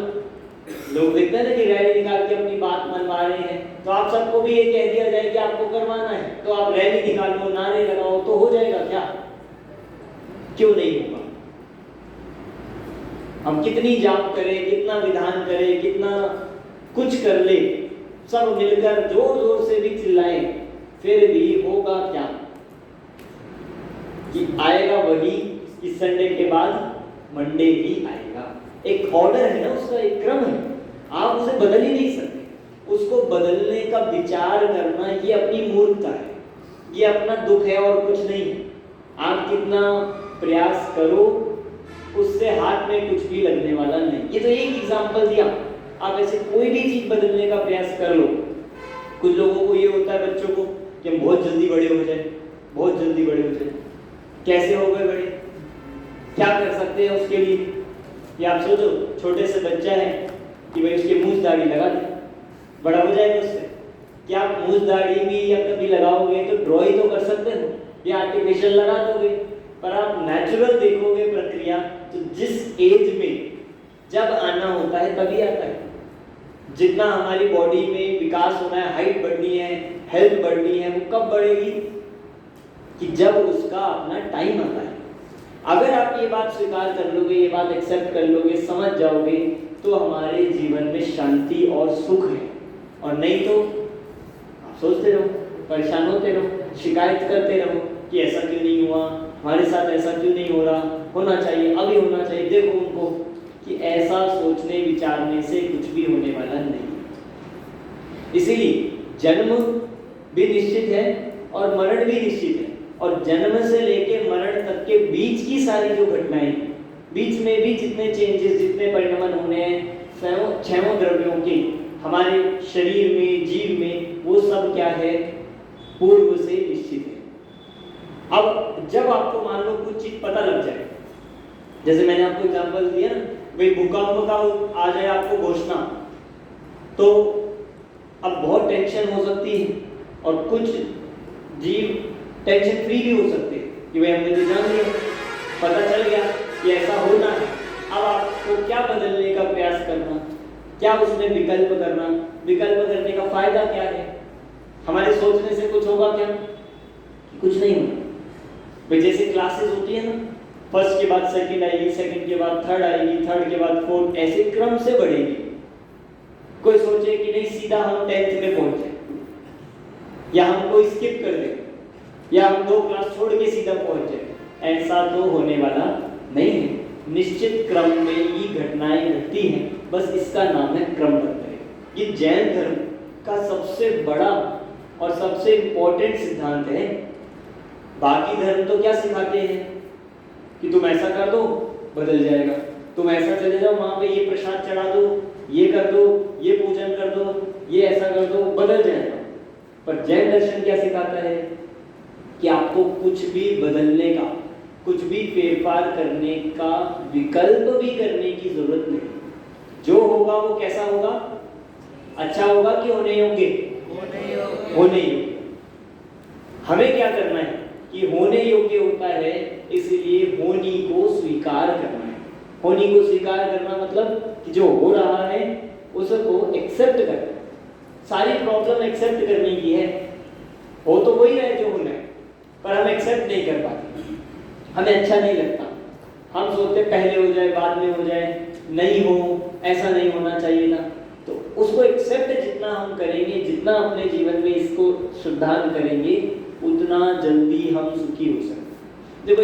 S1: लोग देखते हैं ना कि रैली निकाल के अपनी बात मनवा रहे हैं, तो आप सबको भी ये कह दिया जाए कि आपको करवाना है, तो आप रैली निकालो, नारे लगाओ, तो हो जाएगा क्या? क्यों नहीं होगा? हम कितनी जाप करें, कितना विधान करें, कितना कुछ कर ले, सब मिलकर जोर जोर से भी चिल्लाएं, फिर भी होगा क्या? कि आएगा वही, इस संडे के बाद मंडे ही आएगा। एक ऑर्डर है ना, उसका एक क्रम है, आप उसे बदल ही नहीं सकते। उसको बदलने का विचार करना ये अपनी मूर्खता है, ये अपना दुख है और कुछ नहीं है। आप कितना प्रयास करो उससे हाथ में कुछ भी लगने वाला नहीं। ये तो एक एग्जाम्पल दिया, आप ऐसे कोई भी चीज बदलने का प्रयास कर लो। कुछ लोगों को ये होता है बच्चों को कि हम बहुत जल्दी बड़े हो जाए, बहुत जल्दी बड़े हो जाए। कैसे हो गए बड़े, क्या कर सकते हैं उसके लिए? या आप सोचो छोटे से बच्चा है कि भाई उसके मूंछ दाढ़ी लगा दे, बड़ा हो जाएगा उससे। क्या आप मूंछ दाढ़ी भी या कभी लगाओगे तो ड्रॉ ही तो कर सकते हो, या आर्टिफिशियल लगा दोगे। पर आप नेचुरल देखोगे प्रक्रिया, तो जिस एज में जब आना होता है तभी आता है। जितना हमारी बॉडी में विकास होना है, हाइट बढ़नी है, हेल्थ बढ़नी है, वो कब बढ़ेगी? कि जब उसका अपना टाइम आता है। अगर आप ये बात स्वीकार कर लोगे, ये बात एक्सेप्ट कर लोगे, समझ जाओगे, तो हमारे जीवन में शांति और सुख है। और नहीं तो आप सोचते रहो, परेशान होते रहो, शिकायत करते रहो कि ऐसा क्यों नहीं हुआ, हमारे साथ ऐसा क्यों नहीं हो रहा, होना चाहिए, अभी होना चाहिए। देखो उनको, कि ऐसा सोचने विचारने से कुछ भी होने वाला नहीं। इसीलिए जन्म भी निश्चित है और मरण भी निश्चित है। और जन्म से लेके मरण तक के बीच की सारी जो घटनाएं, बीच में भी जितने चेंजेस, जितने परिणमन होने हैं छहों द्रव्यों के हमारे शरीर में, जीव में, वो सब क्या है? पूर्व से निश्चित है। अब जब आपको मान लो कुछ चीज पता लग जाए, जैसे मैंने आपको एग्जांपल दिया ना, भाई भूकंप का आ जाए आपको घोषणा, तो अब बहुत टेंशन हो सकती है। और कुछ जीव टेंशन फ्री भी हो सकते हैं कि भाई हमने तो जान लिया, पता चल गया कि ऐसा होना है। अब आपको क्या बदलने का प्रयास करना, क्या उसमें विकल्प करना? विकल्प करने का फायदा क्या है? हमारे सोचने से कुछ होगा क्या? कुछ नहीं होगा। भाई जैसे क्लासेस होती है ना, फर्स्ट के बाद सेकंड आएगी, सेकंड के बाद थर्ड आएगी, थर्ड के बाद फोर्थ, ऐसे क्रम से बढ़ेगी। कोई सोचे कि नहीं सीधा हम 10th में पहुंच जाए, या हम कोई स्किप कर दें, या हम 2 क्लास छोड़ के सीधा पहुंच जाए, ऐसा तो होने वाला नहीं है। निश्चित क्रम में ही घटनाएं घटती हैं, बस इसका नाम है क्रमबद्ध। ये जैन धर्म का सबसे बड़ा और सबसे इंपॉर्टेंट सिद्धांत है। बाकी धर्म तो क्या सिखाते हैं कि तुम ऐसा कर दो बदल जाएगा, तुम ऐसा चले जाओ वहां पे ये प्रसाद चढ़ा दो, ये कर दो, ये पूजन कर दो, ये ऐसा कर दो, बदल जाएगा। पर जैन दर्शन क्या सिखाता है कि आपको कुछ भी बदलने का, कुछ भी फेरफार करने का, विकल्प भी करने की जरूरत नहीं। जो होगा वो कैसा होगा? अच्छा होगा कि होने योग्य? होने योग्य। हमें क्या करना है कि होने योग्य होता है, इसलिए होनी को स्वीकार करना है। होनी को स्वीकार करना मतलब कि जो हो रहा है उसको एक्सेप्ट करना। सारी प्रॉब्लम एक्सेप्ट करने की है। हो तो वही है जो होना है, पर हम एक्सेप्ट नहीं कर पाते, हमें अच्छा नहीं लगता। हम सोचते पहले हो जाए, बाद में हो जाए, नहीं हो, ऐसा नहीं होना चाहिए था। तो उसको एक्सेप्ट जितना हम करेंगे, जितना अपने जीवन में इसको सुधार करेंगे, उतना जल्दी हम सुखी हो सकते। देखो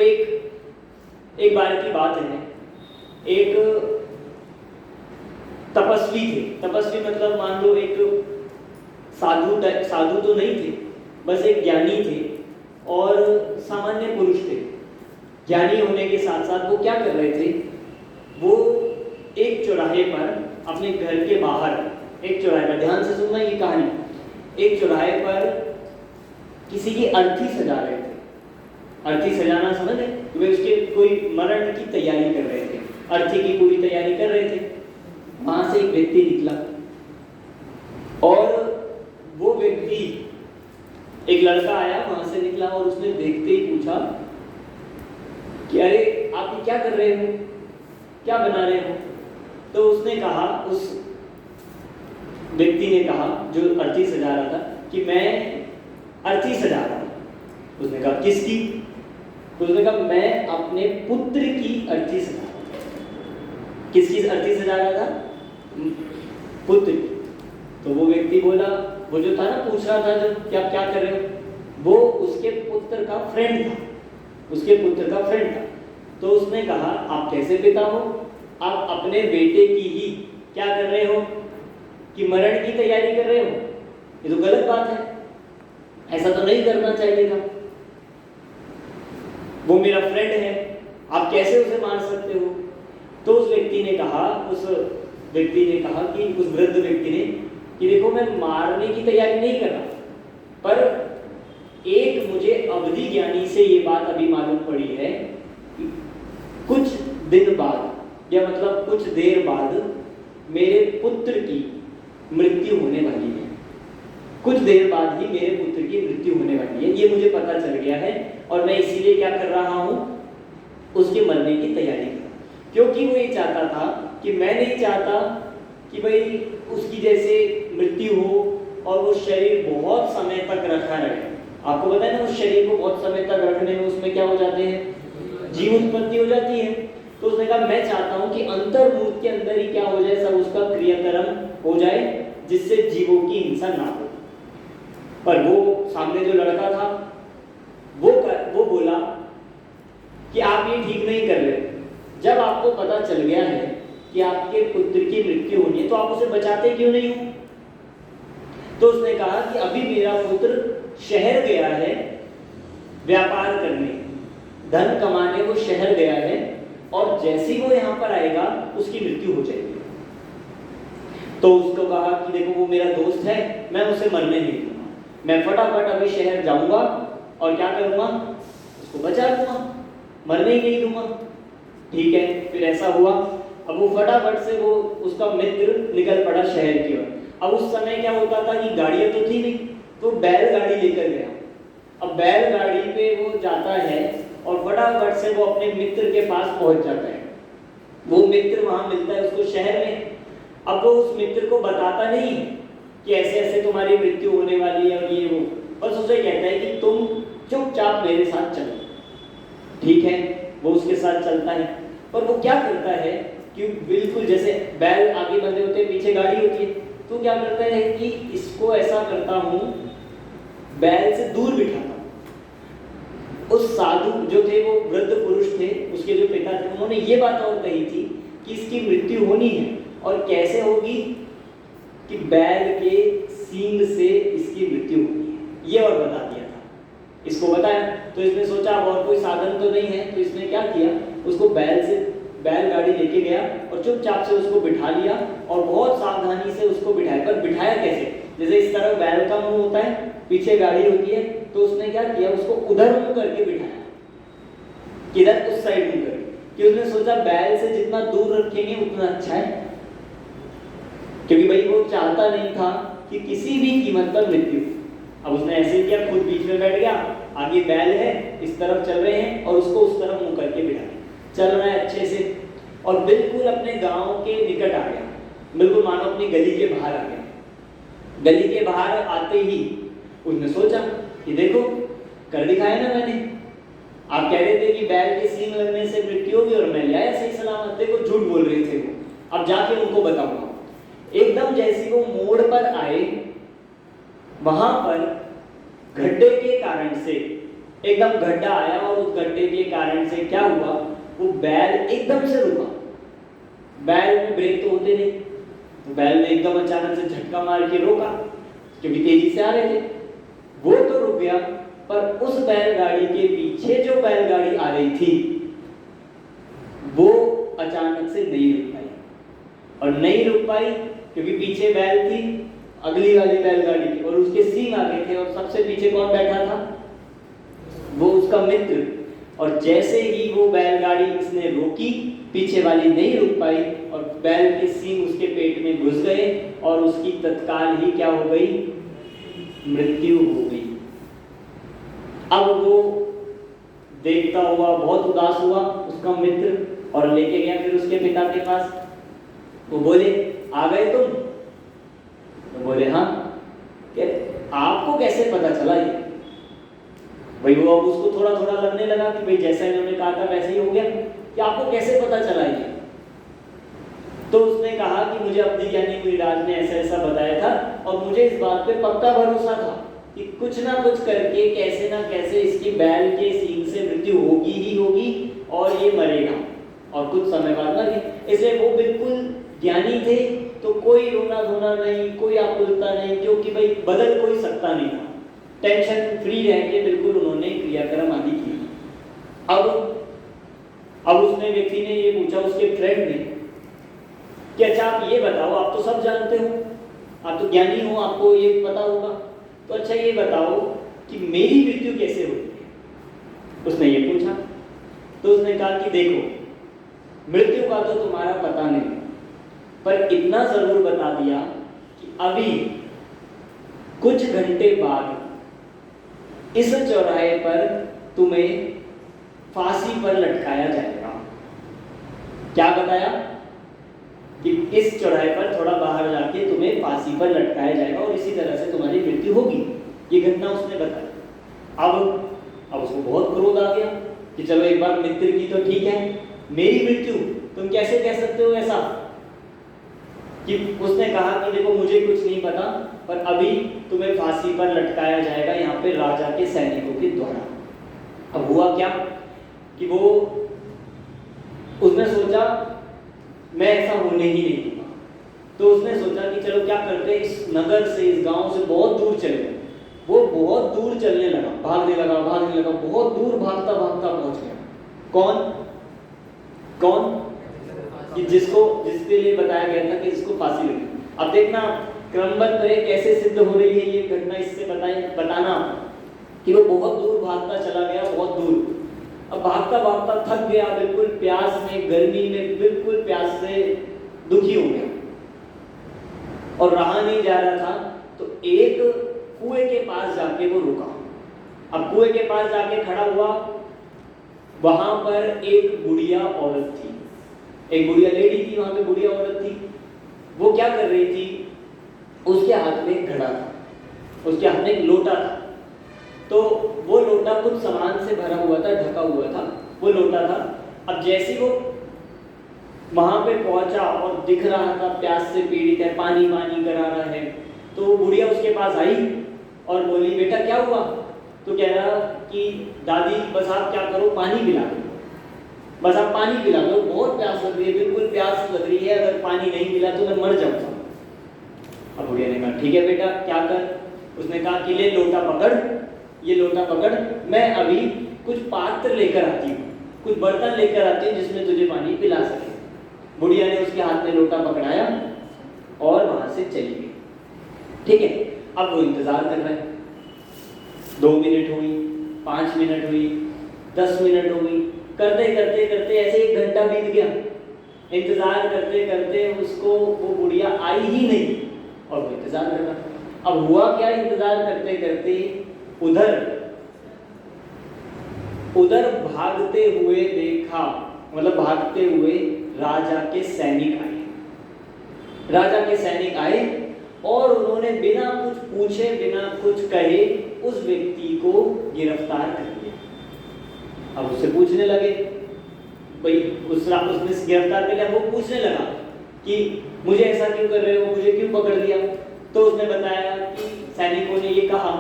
S1: एक बार की बात है, एक तपस्वी थे। तपस्वी मतलब मान लो एक साधु तो नहीं थे, बस एक ज्ञानी थे और सामान्य पुरुष थे। ज्ञानी होने के साथ साथ वो क्या कर रहे थे? वो एक चौराहे पर, अपने घर के बाहर एक चौराहे पर, ध्यान से सुनना ये कहानी, एक चौराहे पर किसी की अर्थी सजा रहे थे। अर्थी सजाना समझ है? वे उसके कोई मरण की तैयारी कर रहे थे, अर्थी की पूरी तैयारी कर रहे थे। वहां से एक व्यक्ति निकला और वो व्यक्ति, एक लड़का आया वहां से निकला और उसने देखते ही पूछा कि अरे आप क्या कर रहे हो, क्या बना रहे हो? तो उसने कहा, उस व्यक्ति ने कहा जो अर्थी सजा रहा था, कि मैं अर्थी सजा रहा हूं। उसने कहा किसकी? उसने कहा मैं अपने पुत्र की अर्थी सजा रहा हूं। किसकी अर्थी सजा रहा था? पुत्र की। तो वो व्यक्ति बोला, वो जो था ना, पूछ रहा था जो क्या क्या कर रहे हो, वो उसके पुत्र का फ्रेंड था। उसके पुत्र का फ्रेंड था। तो उसने कहा आप कैसे पिता हो, आप अपने बेटे की ही क्या कर रहे हो कि मरण की तैयारी कर रहे हो, ये तो गलत बात है, ऐसा तो नहीं करना चाहिए था, वो मेरा फ्रेंड है, आप कैसे उसे मार सकते हो। तो उस व्यक्ति ने कहा कि उस वृद्ध व्यक्ति ने कि देखो मैं मारने की तैयारी नहीं कर रहा, पर एक मुझे अवधि ज्ञानी से ये बात अभी मालूम पड़ी है कि कुछ दिन बाद या मतलब कुछ देर बाद मेरे पुत्र की मृत्यु होने वाली है, कुछ देर बाद ही मेरे पुत्र की मृत्यु होने वाली है, ये मुझे पता चल गया है और मैं इसीलिए क्या कर रहा हूँ, उसके मरने की तैयारी कर, क्योंकि वो ये चाहता था कि मैं नहीं चाहता कि भाई उसकी जैसे मृत्यु हो और वो शरीर बहुत समय तक रखा रहे। आपको पता है ना, उस शरीर को बहुत समय तक रखने में उसमें क्या हो जाते हैं, जीव उत्पत्ति हो जाती है। तो उसने कहा मैं चाहता हूँ कि अंतर्मूर्त के अंदर ही क्या हो जाए, सब उसका क्रियाकर्म हो जाए जिससे जीवों की हिंसा ना हो। पर वो सामने जो लड़का था वो बोला कि आप ये ठीक नहीं कर रहे, जब आपको पता चल गया है कि आपके पुत्र की मृत्यु होनी है तो आप उसे बचाते क्यों नहीं हो। तो उसने कहा कि अभी मेरा पुत्र शहर गया है व्यापार करने, धन कमाने वो शहर गया है और जैसे ही वो यहाँ पर आएगा उसकी मृत्यु हो जाएगी। तो उसको कहा कि देखो वो मेरा दोस्त है, मैं उसे मरने नहीं दूंगा, मैं फटाफट अभी शहर जाऊंगा और क्या करूंगा, उसको बचा लूंगा, मरने ही नहीं दूंगा। ठीक है, फिर ऐसा हुआ। अब वो फटाफट से वो उसका मित्र निकल पड़ा शहर की ओर। अब उस समय क्या होता था कि गाड़ियां तो थी नहीं, तो बैलगाड़ी लेकर गया। अब बैलगाड़ी पे वो जाता है और फटाफट से वो अपने मित्र के पास पहुंच जाता है। वो मित्र वहां मिलता है उसको शहर में। अब वो उस मित्र को बताता नहीं कि ऐसे ऐसे तुम्हारी मृत्यु होने वाली है और ये वो, बस उसे कहता है कि तुम चुपचाप मेरे साथ चलो। ठीक है, वो उसके साथ चलता है, पर वो क्या करता है कि बिल्कुल जैसे बैल आगे बंधे होते हैं पीछे गाड़ी होती है, तो क्या करता है कि इसको ऐसा करता हूं, बैल से दूर बिठाता हूं। उस साधु जो थे वो वृद्ध पुरुष थे, उसके जो पिता थे, उन्होंने ये बात और कही थी कि इसकी मृत्यु होनी है और कैसे होगी कि बैल के सींग से इसकी मृत्यु होनी है, ये और बता दिया था, इसको बताया। तो इसने सोचा अब और कोई साधन तो नहीं है, तो इसने क्या किया, उसको बैलगाड़ी लेके गया और चुपचाप से उसको बिठा लिया और बहुत सावधानी से उसको बिठाया। पर बिठाया कैसे, जैसे इस तरह बैल का मुंह होता है, पीछे गाड़ी होती है, तो उसने क्या किया, उसको उधर मुंह करके बिठाया, किधर, उस साइड मुंह करके, कि उसने सोचा बैल से जितना दूर रखेंगे उतना अच्छा है, क्योंकि भाई वो चाहता नहीं था कि किसी भी कीमत पर मृत्यु। अब उसने ऐसे किया, खुद बीच में बैठ गया, आगे बैल है, इस तरफ चल रहे हैं और उसको उस तरफ मुंह करके बिठा दिया, चल रहा है अच्छे से, और बिल्कुल अपने गांव के निकट आ गया, बिल्कुल मानो अपनी गली के बाहर आ गया। गली के बाहर आते ही उसने सोचा कि देखो कर दिखाया ना मैंने, आप कह रहे थे कि बैल के सींग लगने से मृत्यु होगी और मैं ले आया सही सलामत, देखो झूठ बोल रहे थे वो, अब जाके उनको बताऊंगा। एकदम जैसे वो मोड़ पर आए, वहां पर गड्ढे के कारण से एकदम गड्ढा आया और उस गड्ढे के कारण से क्या हुआ, वो बैल एकदम से रुका। बैल में ब्रेक तो होते नहीं, तो बैल ने एकदम अचानक से झटका मार के रोका, क्योंकि तेजी से आ रहे थे। वो तो रुक गया, पर उस बैलगाड़ी के पीछे जो बैलगाड़ी आ रही थी वो अचानक से नहीं रुक पाई, और नहीं रुक पाई क्योंकि पीछे बैल थी अगली वाली बैलगाड़ी की, और उसके सींग आ गए थे, और सबसे पीछे कौन बैठा था, वो उसका मित्र। और जैसे ही वो बैलगाड़ी इसने रोकी, पीछे वाली नहीं रुक पाई और बैल के सींग उसके पेट में घुस गए और उसकी तत्काल ही क्या हो गई, मृत्यु हो गई। अब वो देखता हुआ बहुत उदास हुआ उसका मित्र, और लेके गया फिर उसके पिता के पास। वो बोले आ गए तुम, तो बोले हाँ। आपको कैसे पता चला ये, भाई वो अब उसको थोड़ा थोड़ा लगने लगा कि भाई जैसा इन्होंने कहा था वैसे ही हो गया, कि आपको कैसे पता चला ये। तो उसने कहा कि मुझे अवधि ज्ञानी मुनिराज ने ऐसा ऐसा बताया था और मुझे इस बात पे पक्का भरोसा था कि कुछ ना कुछ करके कैसे ना कैसे इसकी बैल के सींग से मृत्यु होगी ही होगी और ये मरेगा और कुछ समय बाद मर गया। इसलिए वो बिल्कुल ज्ञानी थे, तो कोई रोना धोना नहीं, कोई आकुलता नहीं, क्योंकि भाई बदल कोई सकता नहीं था। टेंशन फ्री रह के बिल्कुल उन्होंने क्रियाक्रम आदि किया। अब उसने व्यक्ति ने ये पूछा उसके फ्रेंड ने कि अच्छा आप ये बताओ, आप तो सब जानते हो, आप तो ज्ञानी हो, आपको ये पता होगा, तो अच्छा ये बताओ कि मेरी मृत्यु कैसे होती है। उसने ये पूछा तो उसने कहा कि देखो मृत्यु का तो तुम्हारा पता नहीं, पर इतना जरूर बता दिया कि अभी कुछ घंटे बाद इस चौराहे पर तुम्हें फांसी पर लटकाया जाएगा। क्या बताया कि इस चौराहे पर थोड़ा बाहर जाके तुम्हें फांसी पर लटकाया जाएगा और इसी तरह से तुम्हारी मृत्यु होगी। ये घटना उसने बताई। अब उसको बहुत क्रोध आ गया कि चलो एक बार मित्र की तो ठीक है, मेरी मृत्यु तुम कैसे कह सकते हो ऐसा। कि उसने कहा कि देखो मुझे कुछ नहीं पता, पर अभी तुम्हें फांसी पर लटकाया जाएगा यहाँ पे राजा के सैनिकों के द्वारा। अब हुआ क्या कि वो उसने सोचा मैं ऐसा होने ही नहीं दूंगा, तो उसने सोचा कि चलो क्या करते हैं, इस नगर से इस गांव से बहुत दूर चले। वो बहुत दूर चलने लगा, भागने लगा, बहुत दूर भागता भागता पहुंच गया। कौन कि जिसके लिए बताया गया था कि इसको फांसी लगी। अब देखना क्रमबद्ध कैसे सिद्ध हो रही है ये घटना, इससे बताना कि वो बहुत दूर भागता चला गया, बहुत दूर। अब भागता भागता थक गया, बिल्कुल प्यास में, गर्मी में बिल्कुल प्यास से दुखी हो गया और रहा नहीं जा रहा था। तो एक कुएं के पास जाके वो रुका। अब कुएं के पास जाके खड़ा हुआ, वहां पर एक बुढ़िया औरत थी, एक बुढ़िया लेडी थी, वहां पे बुढ़िया औरत थी। वो क्या कर रही थी, उसके हाथ में एक घड़ा था, उसके हाथ में एक लोटा था। तो वो लोटा कुछ सामान से भरा हुआ था, ढका हुआ था वो लोटा था। अब जैसे वो वहां पे पहुंचा और दिख रहा था प्यास से पीड़ित है, पानी पानी करा रहा है, तो बुढ़िया उसके पास आई और बोली बेटा क्या हुआ। तो कह रहा कि दादी बस आप क्या करो, पानी पिला दो, बस आप पानी पिला दो, बहुत प्यास लग रही है, बिल्कुल प्यास लग रही है, अगर पानी नहीं मिला तो मैं मर जाऊंगा। अब बुढ़िया ने कहा ठीक है बेटा क्या कर। उसने कहा कि ले लोटा पकड़, ये लोटा पकड़, मैं अभी कुछ पात्र लेकर आती हूँ, कुछ बर्तन लेकर आती हूँ जिसमें तुझे पानी पिला सके। बुढ़िया ने उसके हाथ में लोटा पकड़ाया और वहां से चली गई। ठीक है, अब वो इंतजार कर रहा है। 2 मिनट हुई, 5 मिनट हुई, 10 मिनट हो गई, करते करते करते ऐसे 1 घंटा बीत गया। इंतजार करते करते उसको वो बुढ़िया आई ही नहीं और वो इंतजार कर रहा। अब हुआ क्या, इंतजार करते करते उधर भागते हुए देखा, मतलब भागते हुए राजा के सैनिक आए। राजा के सैनिक आए और उन्होंने बिना कुछ पूछे, बिना कुछ कहे उस व्यक्ति को गिरफ्तार कर लिया। अब उससे पूछने लगे, भाई उसने गिरफ्तार कर लिया, वो पूछने लगा कि मुझे ऐसा क्यों कर रहे हो, मुझे क्यों पकड़ लिया। तो उसने बताया कि सैनिकों ने ये कहा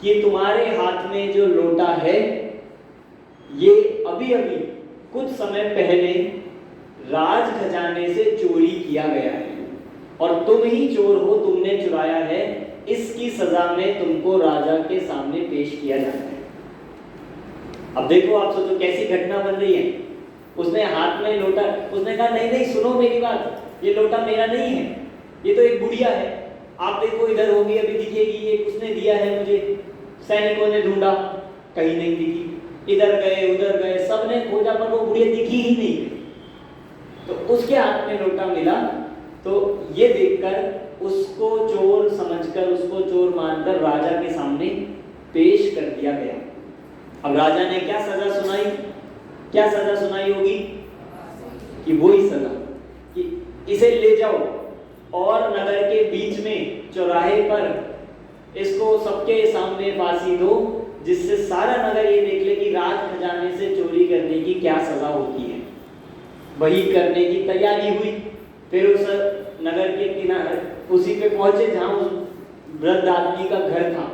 S1: कि तुम्हारे हाथ में जो लोटा है ये अभी अभी कुछ समय पहले राज खजाने से चोरी किया गया है और तुम ही चोर हो, तुमने चुराया है, इसकी सजा में तुमको राजा के सामने पेश किया जाता है। अब देखो आप सोचो कैसी घटना बन रही है। उसने हाथ में लोटा, उसने कहा नहीं नहीं सुनो मेरी बात, ये लोटा मेरा नहीं है, ये तो एक बुढ़िया है, आप देखो इधर होगी अभी दिखेगी, ये उसने दिया है मुझे। सैनिकों ने ढूंढा, कहीं नहीं दिखी, इधर गए उधर गए, सबने खोजा पर वो बुढ़िया दिखी ही नहीं। तो उसके हाथ में लोटा मिला, तो ये देखकर उसको चोर समझकर, उसको चोर मानकर राजा के सामने पेश कर दिया गया। अब राजा ने क्या सजा सुनाई, क्या सजा सुनाई होगी कि वही सजा कि इसे ले जाओ और नगर के बीच में चौराहे पर इसको सबके सामने फांसी दो, जिससे सारा नगर ये देख ले कि राज खजाने से चोरी करने की क्या सजा होती है। वही करने की तैयारी हुई। फिर उस नगर के किनारे उसी पे पहुंचे जहां उस वृद्ध आदमी का घर था।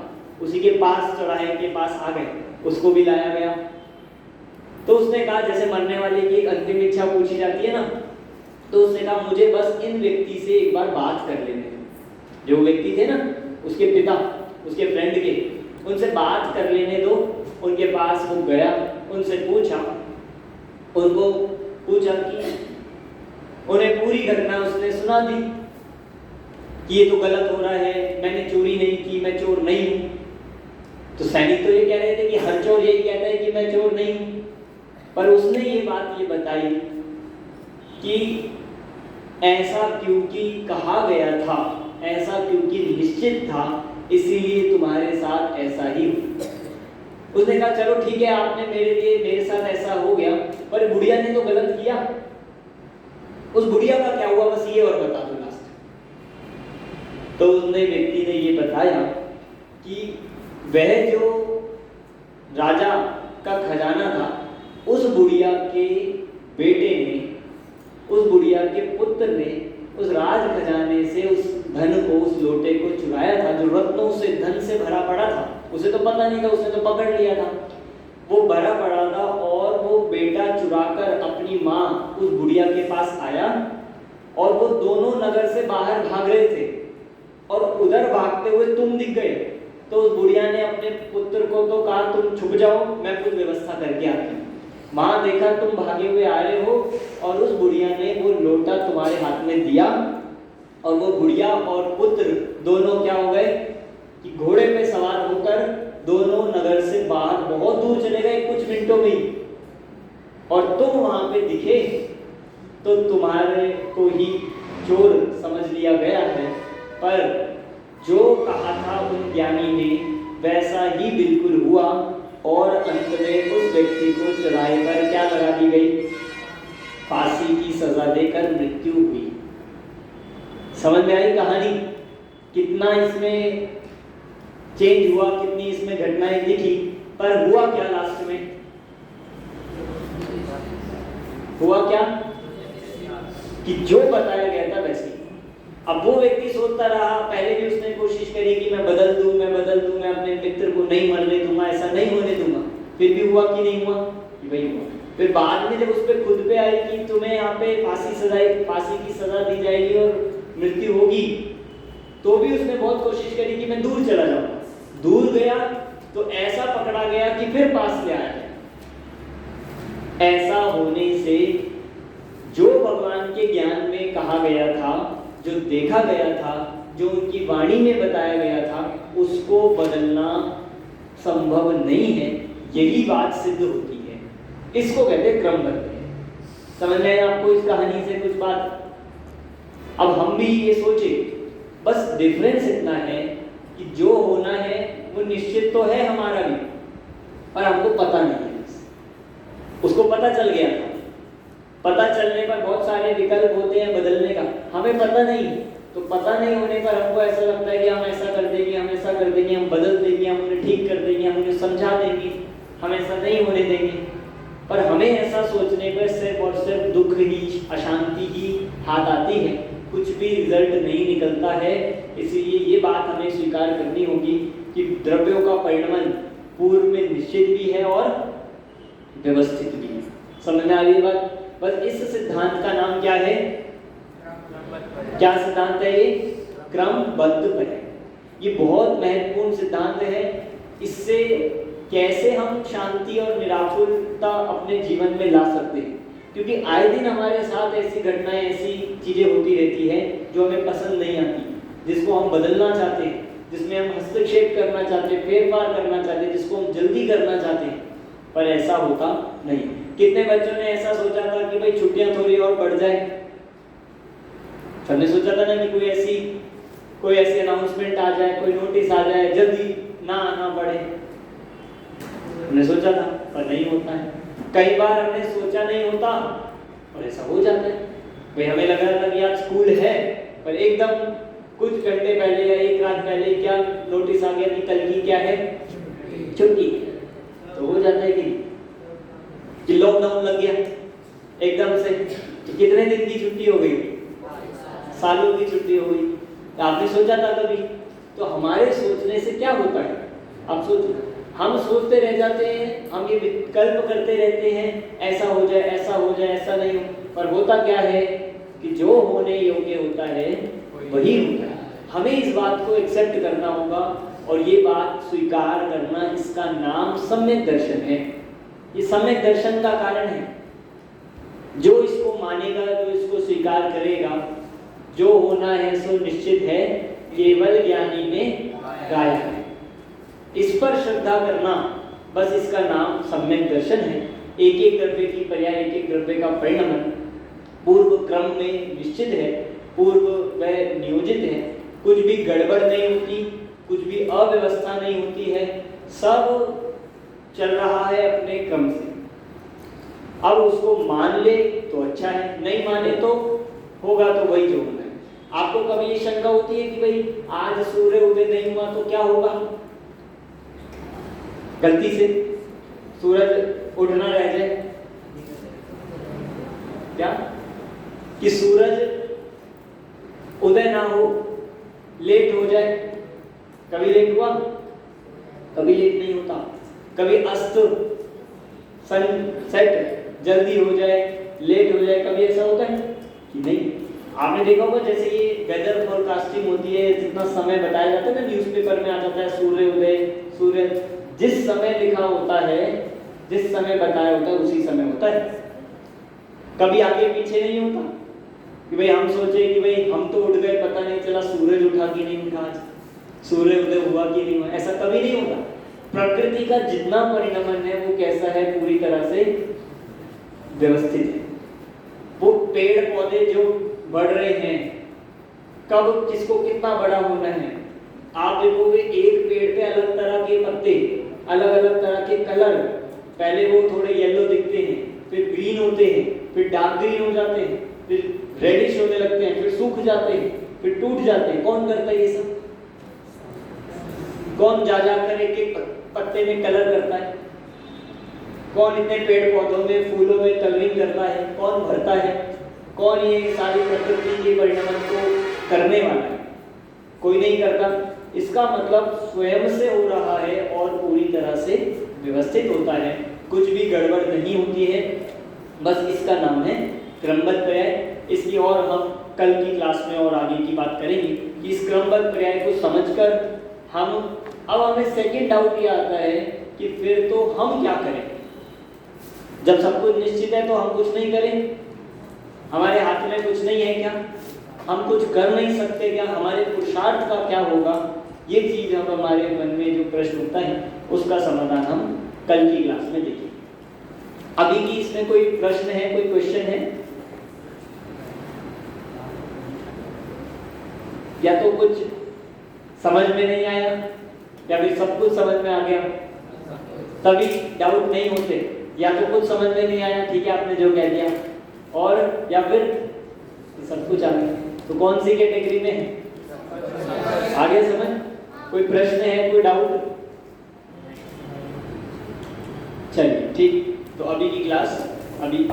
S1: उसी के पास चौराहे के पास आ गए, उसको भी लाया गया। तो उसने कहा, जैसे मरने वाले की एक अंतिम इच्छा पूछी जाती है ना, तो उसने कहा मुझे बस इन व्यक्ति से एक बार बात कर लेने दो। जो व्यक्ति थे ना, उसके पिता, उसके फ्रेंड के, उनसे बात कर लेने दो। उनके पास वो गया, उनसे पूछा, उनको पूछा कि उन्हें पूरी घटना उसने सुना दी कि ये तो गलत हो रहा है, मैंने चोरी नहीं की, मैं चोर नहीं हूं। तो सैनिक तो ये कह रहे थे कि हर चोर यही कहता है कि मैं चोर नहीं हूं, पर उसने ये बात ये बताई कि ऐसा क्योंकि कहा गया था, ऐसा क्योंकि निश्चित था, इसीलिए तुम्हारे साथ ऐसा ही हुआ। उसने कहा चलो ठीक है, आपने मेरे साथ ऐसा हो गया, पर बुढ़िया ने तो गलत किया, उस बुढ़िया का क्या हुआ, बस ये और बता दो लास्ट। तो उसने व्यक्ति ने ये बताया कि वह जो राजा का खजाना था, उस बुढ़िया के बेटे ने, उस बुढ़िया के पुत्र ने उस राज खजाने से उस धन को, उस लोटे को चुराया था, जो रत्नों से, धन से भरा पड़ा था। उसे तो पता नहीं था, उसने तो पकड़ लिया था, वो भरा पड़ा था। और वो बेटा चुराकर अपनी माँ उस बुढ़िया के पास आया, और वो दोनों नगर से बाहर भाग रहे थे, और उधर भागते हुए तुम दिख गए। तो उस बुढ़िया ने अपने पुत्र को तो कहा तुम छुप जाओ, मैं कुछ व्यवस्था करके आती हूँ। माँ देखा तुम भागे हुए आ रहे हो, और उस बुढ़िया ने वो लोटा तुम्हारे हाथ में दिया, और वो बुढ़िया और पुत्र दोनों क्या हो गए कि घोड़े पे सवार होकर दोनों नगर से बाहर बहुत दूर चले गए, कुछ मिनटों में ही। और तुम वहां पे दिखे तो तुम्हारे को ही चोर समझ लिया गया है, पर जो कहा था उन ज्ञानी ने वैसा ही बिल्कुल हुआ, और अंत में उस व्यक्ति को चढ़ाई पर क्या लगा दी गई, फांसी की सजा देकर मृत्यु हुई। समझ में आई कहानी? कितना इसमें चेंज हुआ, कितनी इसमें घटनाएं दिखी, पर हुआ क्या लास्ट में? हुआ क्या कि जो बताया गया था वैसे। अब वो व्यक्ति सोचता रहा, पहले भी उसने कोशिश करी कि मैं बदल दूं, मैं अपने मित्र को नहीं मरने दूंगा, ऐसा नहीं होने दूंगा, फिर भी हुआ कि नहीं हुआ? वही हुआ। फिर बाद में जब उस पे खुद पे आई कि तुम्हें यहाँ पे फांसी की सजा दी जाएगी और मृत्यु होगी, तो भी उसने बहुत कोशिश करी कि मैं दूर चला जाऊंगा। दूर गया तो ऐसा पकड़ा गया कि फिर पास ले आया। ऐसा होने से जो भगवान के ज्ञान में कहा गया था, जो देखा गया था, जो उनकी वाणी में बताया गया था, उसको बदलना संभव नहीं है। यही बात सिद्ध होती है, इसको कहते हैं क्रमबद्ध। समझ में आया आपको इस कहानी से कुछ बात? अब हम भी ये सोचे, बस डिफरेंस इतना है कि जो होना है वो निश्चित तो है हमारा भी, पर हमको पता नहीं है। उसको पता चल गया था, पता चलने पर बहुत सारे विकल्प होते हैं बदलने का, हमें पता नहीं। तो पता नहीं होने पर हमको ऐसा लगता है कि हम ऐसा कर देंगे, हम ऐसा कर देंगे, हम बदल देंगे, हम उन्हें ठीक कर देंगे, हम उन्हें समझा देंगे, हम ऐसा नहीं होने देंगे। पर हमें ऐसा सोचने पर सिर्फ और सिर्फ दुख ही, अशांति ही हाथ आती है, कुछ भी रिजल्ट नहीं निकलता है। इसीलिए ये बात हमें स्वीकार करनी होगी कि द्रव्यों का परिणमन पूर्व में निश्चित भी है और व्यवस्थित भी है। समझ में आ रही है बात? बस इस सिद्धांत का नाम क्या है? क्या सिद्धांत है ये? क्रमबद्ध पर्याय। ये बहुत महत्वपूर्ण सिद्धांत है। इससे कैसे हम शांति और निराकुलता अपने जीवन में ला सकते हैं, क्योंकि आए दिन हमारे साथ ऐसी घटनाएं, ऐसी चीजें होती रहती है जो हमें पसंद नहीं आती, जिसको हम बदलना चाहते हैं, जिसमें हम हस्तक्षेप करना चाहते हैं, फेरफार करना चाहते हैं, जिसको हम जल्दी करना चाहते हैं, पर ऐसा होता नहीं। कितने बच्चों ने ऐसा सोचा था कि भाई छुट्टियां थोड़ी और बढ़ जाए? सबने सोचा था ना कि कोई ऐसी अनाउंसमेंट आ जाए, कोई नोटिस आ जाए, जल्दी ना आना पड़े। हमने सोचा था, पर नहीं होता है। कई बार हमने सोचा नहीं होता और ऐसा हो जाता है। भाई हमें लग रहा था कि आज स्कूल है, पर एकदम कुछ घंटे पहले या एक रात पहले क्या नोटिस आ गया कि कल की क्या है? छुट्टी। तो हो जाता है कि लॉकडाउन लग गया एकदम से, तो कितने दिन की छुट्टी हो गई? सालों की छुट्टी हो गई। आपने सोचा था कभी? तो हमारे सोचने से क्या होता है? आप सोचो, हम सोचते रह जाते हैं, हम ये विकल्प करते रहते हैं, ऐसा हो जाए, ऐसा हो जाए, ऐसा नहीं हो, पर होता क्या है कि जो होने योग्य होता है वही होता है। हमें इस बात को एक्सेप्ट करना होगा और ये बात स्वीकार करना, इसका नाम सम्यक दर्शन है। ये सम्यक दर्शन का कारण है। जो इसको मानेगा, जो इसको स्वीकार करेगा, जो होना है सो निश्चित है, केवल ज्ञानी में गाया है, इस पर श्रद्धा करना, बस इसका नाम सम्यक दर्शन है। एक एक द्रव्य की पर्याय, एक एक द्रव्य का परिणमन पूर्व क्रम में निश्चित है, पूर्व वह नियोजित है, कुछ भी गड़बड़ नहीं होती, कुछ भी अव्यवस्था नहीं होती है, सब चल रहा है अपने क्रम से। अब उसको मान ले तो अच्छा है, नहीं माने तो होगा तो वही जो होना है। आपको कभी ये शंका होती है कि भाई आज सूर्य उदय नहीं हुआ तो क्या होगा? गलती से सूरज उड़ना रह जाए, क्या कि सूरज उदय ना हो, लेट हो जाए, कभी लेट हुआ, कभी लेट नहीं होता, कभी अस्त सनसेट जल्दी हो जाए, लेट हो जाए, कभी ऐसा होता है कि नहीं? आपने देखा होगा जैसे ये वेदर फोरकास्टिंग होती है, जितना समय बताया जाता है ना, न्यूज़पेपर में आ जाता है सूर्य उदय, सूर्य जिस समय लिखा होता है, जिस समय बताया होता है उसी समय होता है, कभी आगे पीछे नहीं होता कि भाई हम सोचे कि भाई हम तो उठ गए, पता नहीं चला सूरज उठा कि नहीं उठा, आज सूर्य उदय हुआ कि नहीं हुआ, ऐसा कभी नहीं होता। प्रकृति का जितना परिणमन है वो कैसा है, पूरी तरह से व्यवस्थित है। वो पेड़ पौधे जो बढ़ रहे हैं, कब किसको कितना बड़ा होना है, आप देखोगे एक पेड़ पे अलग तरह के पत्ते, अलग अलग तरह के कलर, पहले वो थोड़े येलो दिखते हैं, फिर ग्रीन होते हैं, फिर डार्क ग्रीन हो जाते हैं, फिर रेडिश होने लगते हैं, फिर सूख जाते हैं, फिर टूट जाते हैं। कौन करता है ये सब? कौन जा कर एक पत्ते में कलर करता है? कौन इतने पेड़ पौधों में, फूलों में कलरिंग करता है? कौन भरता है? कौन ये सारी प्रकृति के परिणमन को करने वाला है? कोई नहीं करता। इसका मतलब स्वयं से हो रहा है और पूरी तरह से व्यवस्थित होता है, कुछ भी गड़बड़ नहीं होती है। बस इसका नाम है क्रमबद्ध पर्याय। इसकी और हम कल की क्लास में और आगे की बात करेंगे कि इस क्रमबद्ध पर्याय को समझकर अब हमें सेकंड डाउट ये आता है कि फिर तो हम क्या करें? जब सब कुछ निश्चित है तो हम कुछ नहीं करें? हमारे हाथ में कुछ नहीं है क्या? हम कुछ कर नहीं सकते क्या? हमारे पुरुषार्थ का क्या होगा? ये चीज अब हमारे मन में जो प्रश्न उठता है उसका समाधान हम कल की क्लास में देखेंगे। अभी की इसमें कोई प्रश्न है, कोई क्वेश्चन है? या तो कुछ समझ में नहीं आया या फिर सब कुछ समझ में आ गया, तभी डाउट नहीं होते। या तो कुछ समझ में नहीं आया, ठीक है आपने जो कह दिया, और या फिर सब कुछ आ गया। तो कौन सी कैटेगरी में है? आगे समझ? कोई प्रश्न है, कोई डाउट? चलिए ठीक, तो अभी की क्लास अभी